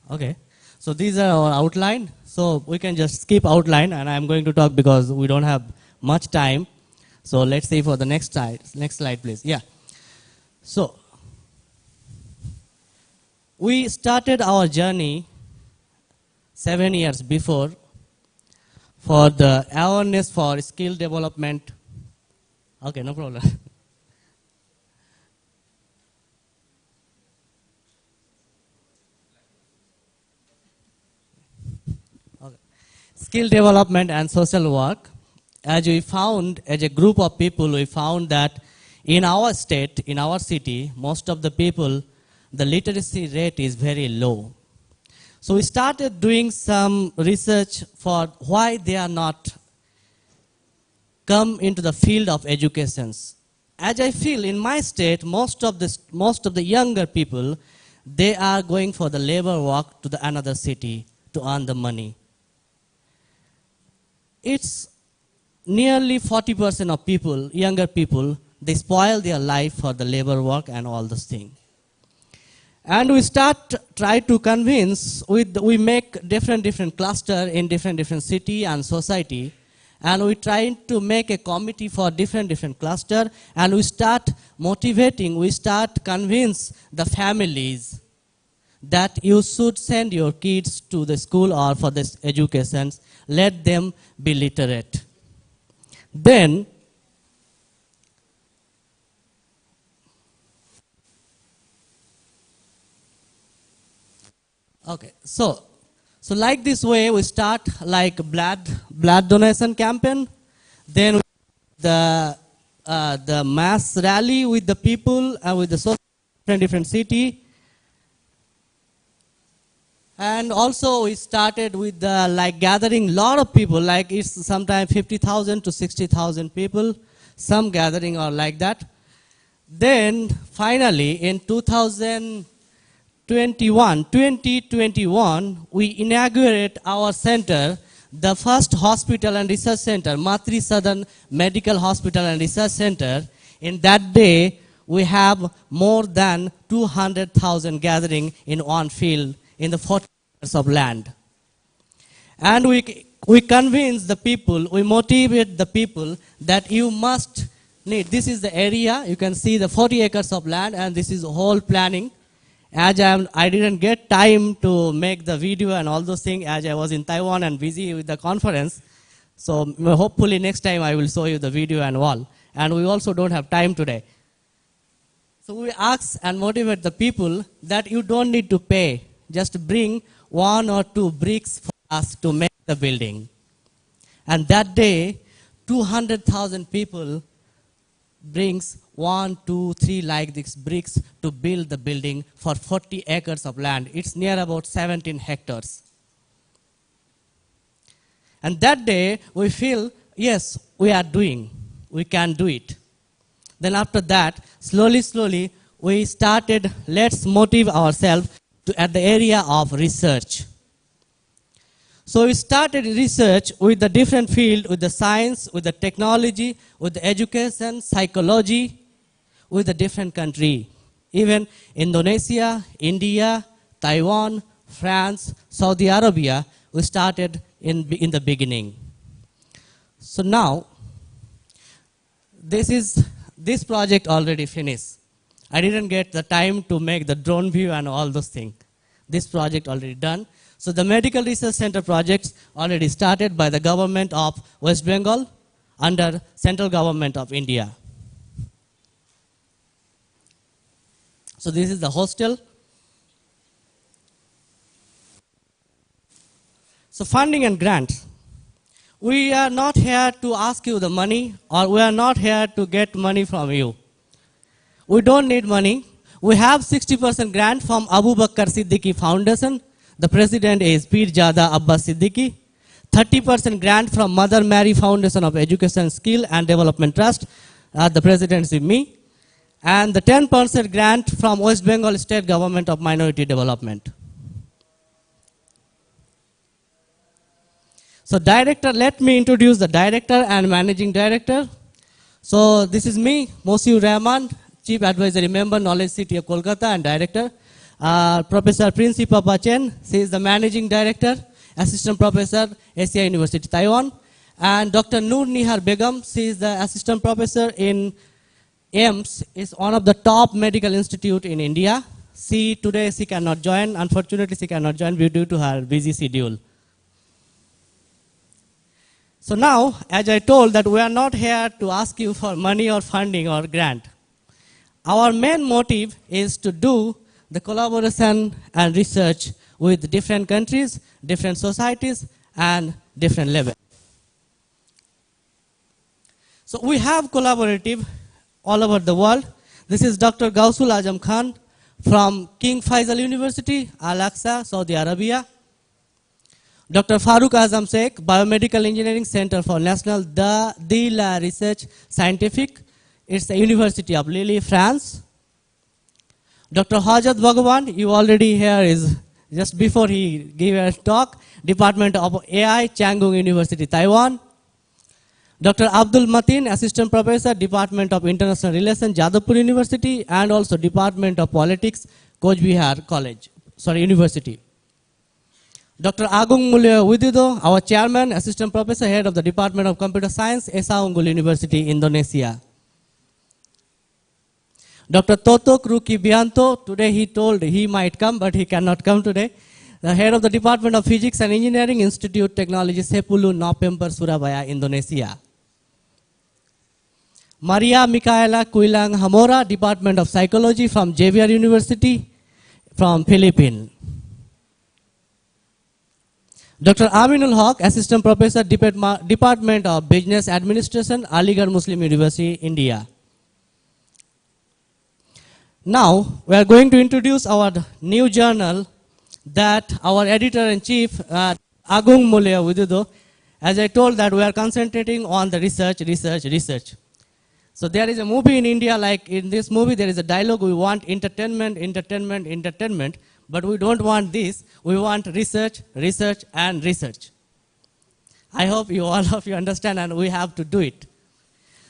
Okay, so these are our outline. So we can just skip outline, and I'm going to talk because we don't have much time. So let's see for the next slide. Next slide, please. Yeah. So we started our journey 7 years before for the awareness for skill development. Okay, no problem. Skill development and social work. As we found, as a group of people, we found that in our state, in our city, most of the people, the literacy rate is very low. So we started doing some research for why they are not come into the field of education. As I feel in my state, most of the younger people, they are going for the labor work to another city to earn the money. It's nearly 40% of people, younger people, they spoil their life for the labor work and all those things. And we try to convince, we make different cluster in different city and society, and we try to make a committee for different cluster, and we start motivating, we start convince the families that you should send your kids to the school or for this education, let them be literate. Then, okay, so like this way we start like blood donation campaign, then the mass rally with the people and with the different city. And also we started with like gathering a lot of people, like it's sometimes 50,000 to 60,000 people, some gathering or like that. Then finally in 2021, we inaugurate our center, the first hospital and research center, Matri Southern Medical Hospital and Research Center. In that day, we have more than 200,000 gathering in one field in the 40 acres of land. And we convince the people, we motivate the people that you must need, this is the area, you can see the 40 acres of land, and this is whole planning. As I didn't get time to make the video and all those things as I was in Taiwan and busy with the conference. So hopefully next time I will show you the video and all. And we also don't have time today. So we ask and motivate the people that you don't need to pay. Just bring 1 or 2 bricks for us to make the building. And that day, 200,000 people brings 1, 2, 3 like these bricks to build the building for 40 acres of land. It's near about 17 hectares. And that day, we feel, yes, we are doing. We can do it. Then after that, slowly, we started, let's motivate ourselves at the area of research. So we started research with the different field, with the science, with the technology, with the education, psychology, with the different country. Even Indonesia, India, Taiwan, France, Saudi Arabia, we started in the beginning. So now, this project already finished. I didn't get the time to make the drone view and all those things. This project already done. So the Medical Research Center projects already started by the government of West Bengal under central government of India. So this is the hostel. So funding and grants. We are not here to ask you the money, or we are not here to get money from you. We don't need money. We have 60% grant from Abu Bakr Siddiqui Foundation. The president is Pirzada Abbas Siddiqui. 30% grant from Mother Mary Foundation of Education, Skill and Development Trust. The president is me. And the 10% grant from West Bengal State Government of Minority Development. So director, let me introduce the director and managing director. So this is me, Mosiur Rahman, Chief Advisory Member, Knowledge City of Kolkata and Director. Professor Princy Papachen, she is the Managing Director, Assistant Professor, Asia University, Taiwan. And Dr. Noor Nihar Begum, she is the Assistant Professor in AIMS, is one of the top medical institute in India. Today she cannot join, unfortunately she cannot join due to her busy schedule. So now, as I told that we are not here to ask you for money or funding or grant. Our main motive is to do the collaboration and research with different countries, different societies, and different levels. So we have collaborative all over the world. This is Dr. Gausul Azam Khan from King Faisal University, Al-Aqsa, Saudi Arabia. Dr. Farooq Azam Sheikh, Biomedical Engineering Center for National Dila Research Scientific. It's the University of Lille, France. Dr. Hajat Bhagwan, you already hear is just before he gave a talk, Department of AI, Changung University, Taiwan. Dr. Abdul Matin, Assistant Professor, Department of International Relations, Jadavpur University, and also Department of Politics, Coach Bihar University. Dr. Agung Mulya Widido, our Chairman, Assistant Professor, Head of the Department of Computer Science, ESA Unggul University, Indonesia. Dr. Totok Ruki Bianto, today he told he might come, but he cannot come today. The Head of the Department of Physics and Engineering, Institute Technology, Sepulu, November, Surabaya, Indonesia. Maria Micaela Kuilang Hamora, Department of Psychology from Xavier University, from Philippines. Dr. Aminul Haq, Assistant Professor, Department of Business Administration, Aligarh Muslim University, India. Now, we are going to introduce our new journal that our editor-in-chief, Agung Mulya Widido, as I told that we are concentrating on the research. So there is a movie in India, like in this movie, there is a dialogue, we want entertainment, but we don't want this. We want research, and research. I hope all of you understand, and we have to do it.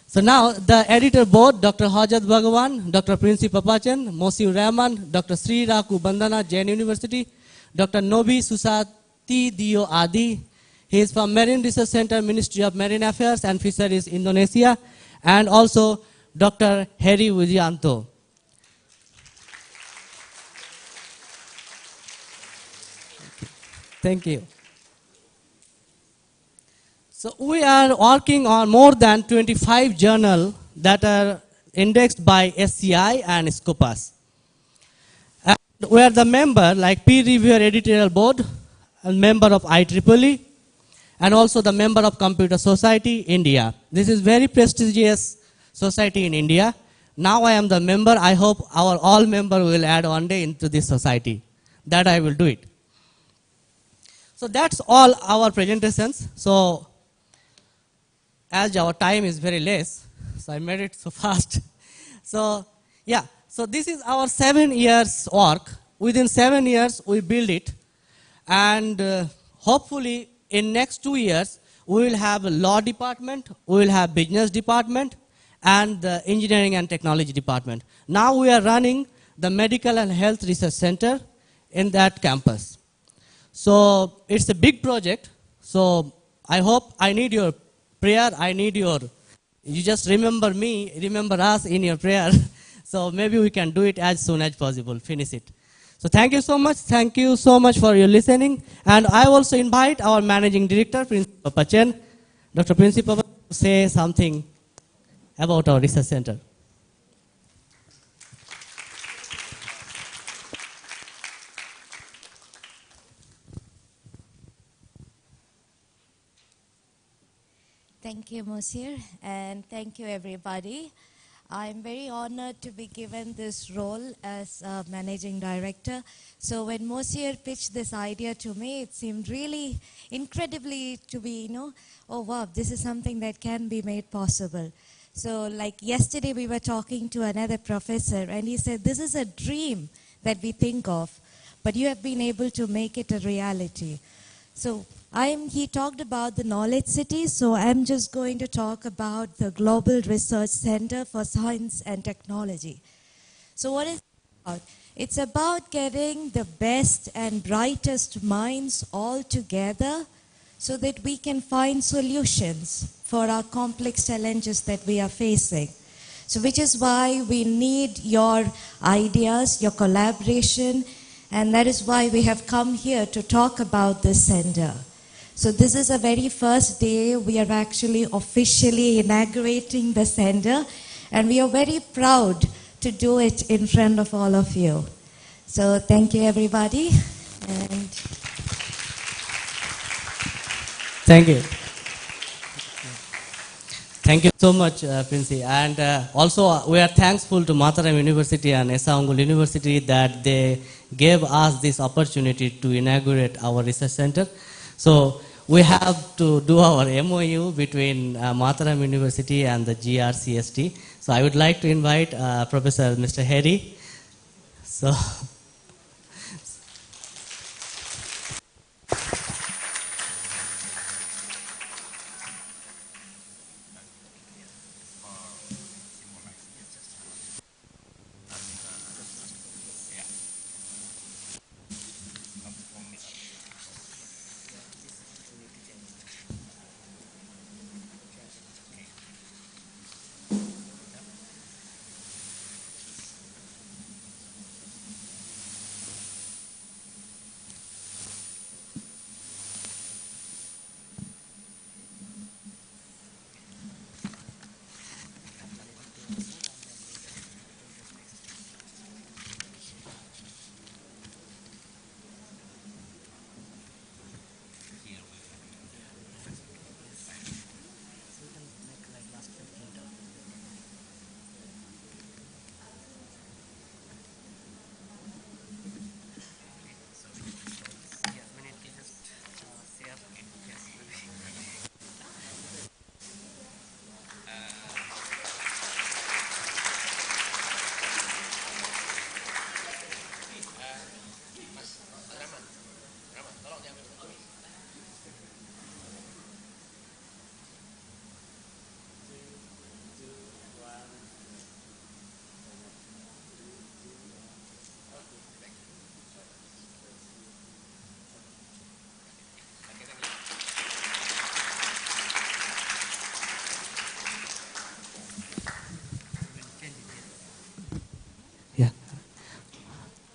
So now, the editor board, Dr. Hajat Bhagwan, Dr. Princy Papachen, Mosiur Rahman, Dr. Sri Raku Bandana, Jain University, Dr. Nobi Susati Dio Adi, he is from Marine Research Center, Ministry of Marine Affairs and Fisheries, Indonesia, and also Dr. Heri Wijayanto. Thank you. So we are working on more than 25 journals that are indexed by SCI and Scopus. And we are the member, like peer reviewer editorial board, a member of IEEE, and also the member of Computer Society, India. This is very prestigious society in India. Now I am the member. I hope our all member will add one day into this society. That I will do it. So that's all our presentations. So as our time is very less, so I made it so fast. So, yeah, so this is our 7 years work. Within 7 years, we build it. And hopefully, in next 2 years, we will have a law department, we will have business department, and the engineering and technology department. Now we are running the medical and health research center in that campus. So it's a big project. So I hope, I need your prayer, you just remember me, remember us in your prayer. So maybe we can do it as soon as possible, finish it. So thank you so much. Thank you so much for your listening. And I also invite our managing director, Principal Pachen, Dr. Principal, to say something about our research center. Thank you, Monsieur, and thank you, everybody. I'm very honored to be given this role as managing director. So when Monsieur pitched this idea to me, it seemed really incredibly to be, oh wow, this is something that can be made possible. So like yesterday we were talking to another professor and he said, this is a dream that we think of, but you have been able to make it a reality. So he talked about the knowledge city, so I'm just going to talk about the Global Research Center for Science and Technology. So what is it about? It's about getting the best and brightest minds all together so that we can find solutions for our complex challenges that we are facing. So which is why we need your ideas, your collaboration, and that is why we have come here to talk about this center. So this is a very first day we are actually officially inaugurating the center, and we are very proud to do it in front of all of you. So thank you, everybody. And thank you. Thank you so much, Princey. And also, we are thankful to Mataram University and Unggul University that they gave us this opportunity to inaugurate our research center. So we have to do our MOU between Mataram University and the GRCST. So I would like to invite Professor Mr. Harry. So.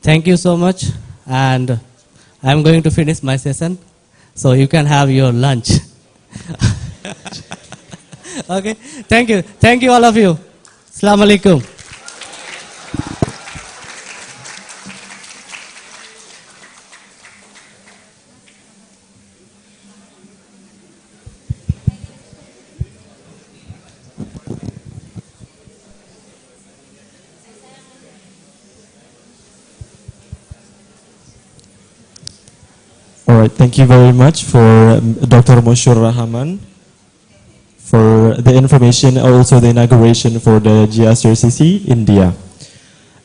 Thank you so much, and I'm going to finish my session, so you can have your lunch. Okay, thank you all of you. Assalamu alaikum. All right, thank you very much for Dr. Moshur Rahman for the information, also the inauguration for the GSRCC India.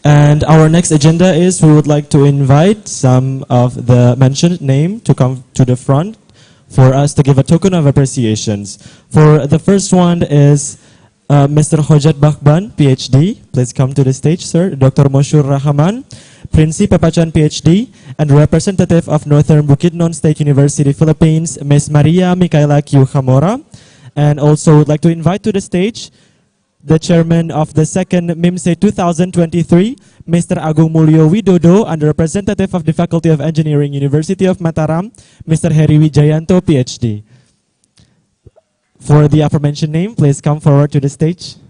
And our next agenda is we would like to invite some of the mentioned name to come to the front for us to give a token of appreciations. For the first one is Mr. Hojat Bakban, PhD. Please come to the stage, sir. Dr. Moshur Rahman, Prinsi Papachan, PhD, and representative of Northern Bukidnon State University, Philippines, Ms. Maria Micaela Q. Hamora. And also would like to invite to the stage the chairman of the second MIMSE 2023, Mr. Agung Mulyo Widodo, and the representative of the Faculty of Engineering, University of Mataram, Mr. Heri Wijayanto, PhD. For the aforementioned name, please come forward to the stage.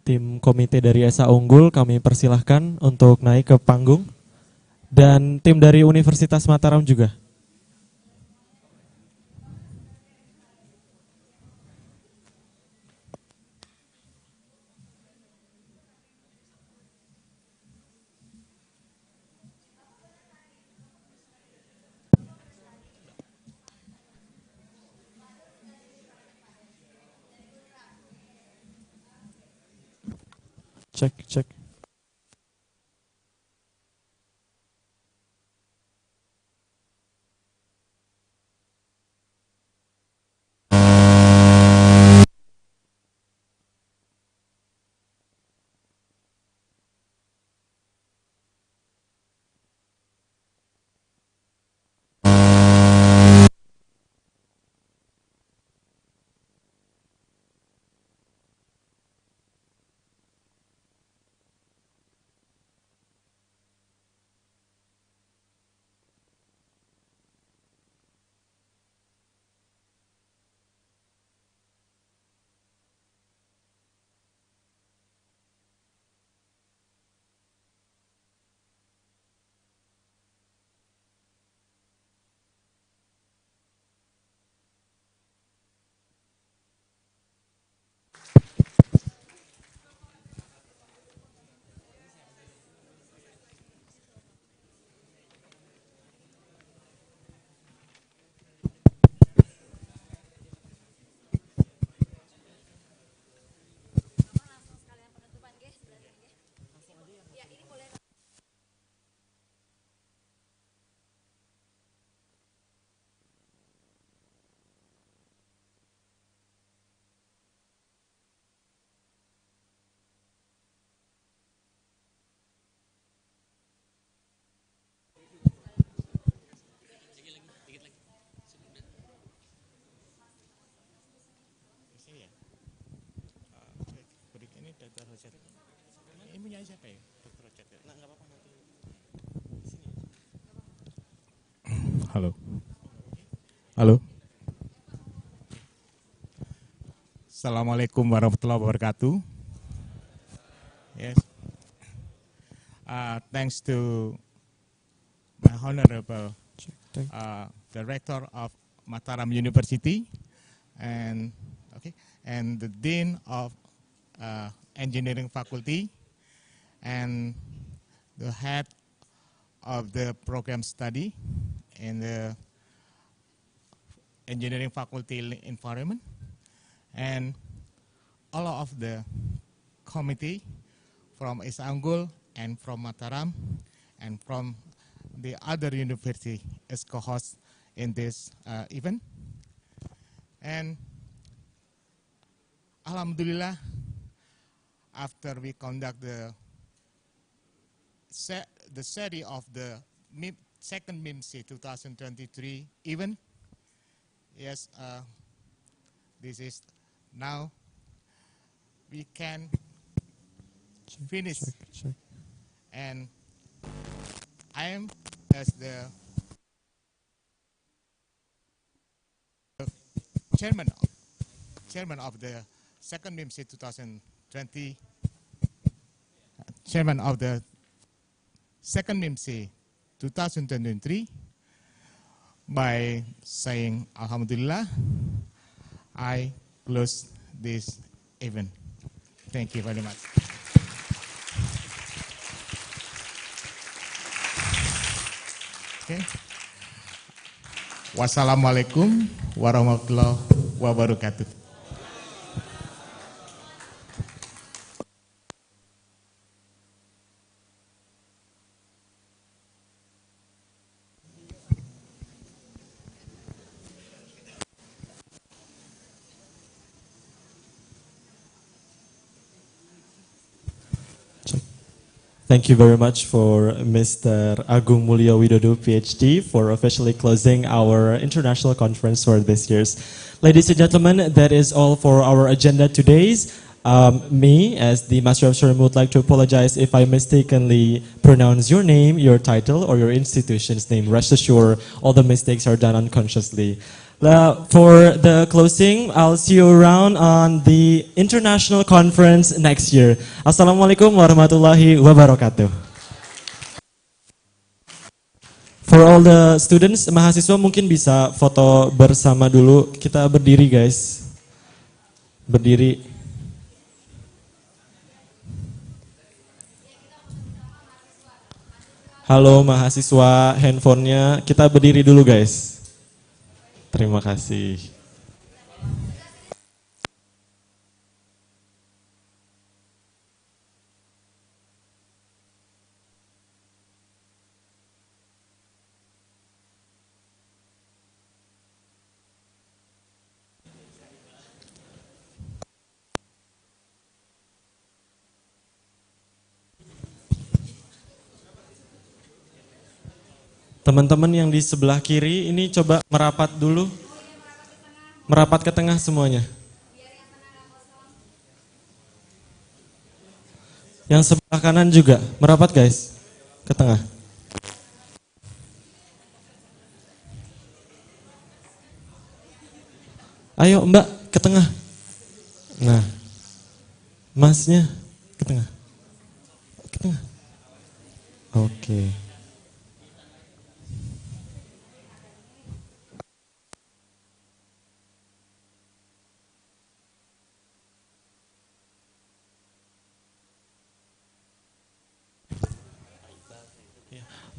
Tim komite dari SA Unggul kami persilahkan untuk naik ke panggung. Dan tim dari Universitas Mataram juga. Check. Halo. Halo. Assalamualaikum warahmatullahi wabarakatuh. Yes. Thanks to my honorable director of Mataram University and the dean of engineering faculty and the head of the program study in the engineering faculty environment, and all of the committee from Unggul and from Mataram and from the other university as co-host in this event. And Alhamdulillah, after we conduct the series of the second MIMC 2023 event, yes, this is now we can finish. Check. And I am as the chairman of the second MIMC 2020, chairman of the second MIMC 2023, by saying Alhamdulillah, I close this event. Thank you very much. Okay. Wassalamualaikum warahmatullahi wabarakatuh. Thank you very much for Mr. Agung Mulyo Widodo, PhD, for officially closing our international conference for this year's. Ladies and gentlemen, that is all for our agenda today's. Me, as the Master of Ceremony, would like to apologize if I mistakenly pronounce your name, your title, or your institution's name. Rest assured, all the mistakes are done unconsciously. For the closing, I'll see you around on the international conference next year. Assalamualaikum warahmatullahi wabarakatuh. For all the students, mahasiswa mungkin bisa foto bersama dulu. Kita berdiri, guys. Berdiri. Halo mahasiswa, handphonenya kita berdiri dulu, guys. Terima kasih. Teman-teman yang di sebelah kiri ini coba merapat dulu. Merapat ke tengah semuanya. Yang sebelah kanan juga, merapat guys, ke tengah. Ayo Mbak, ke tengah. Nah, Masnya ke tengah. Ke tengah. Oke.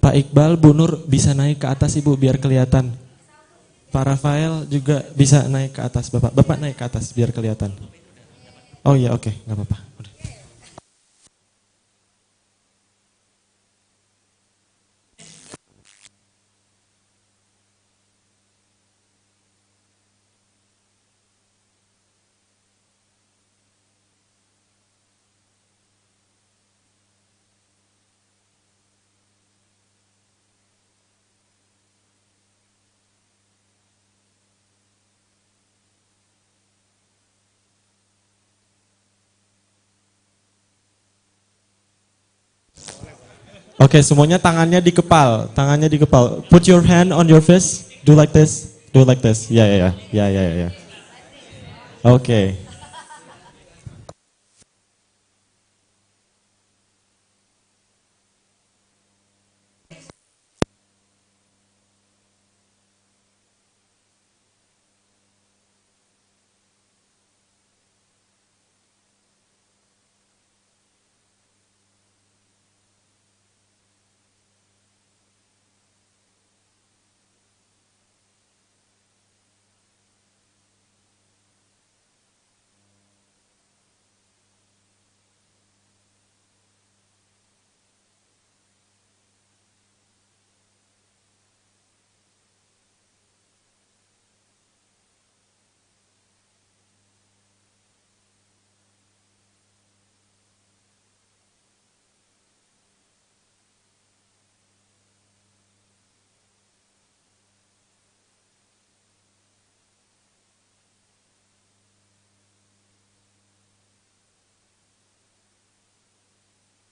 Pak Iqbal, Bu Nur bisa naik ke atas Ibu biar kelihatan. Pak Rafael juga bisa naik ke atas Bapak. Bapak naik ke atas biar kelihatan. Oh iya oke, nggak apa-apa. Oke, semuanya tangannya di kepal, tangannya di kepal. Put your hand on your face. Do like this. Do like this. Ya. Oke.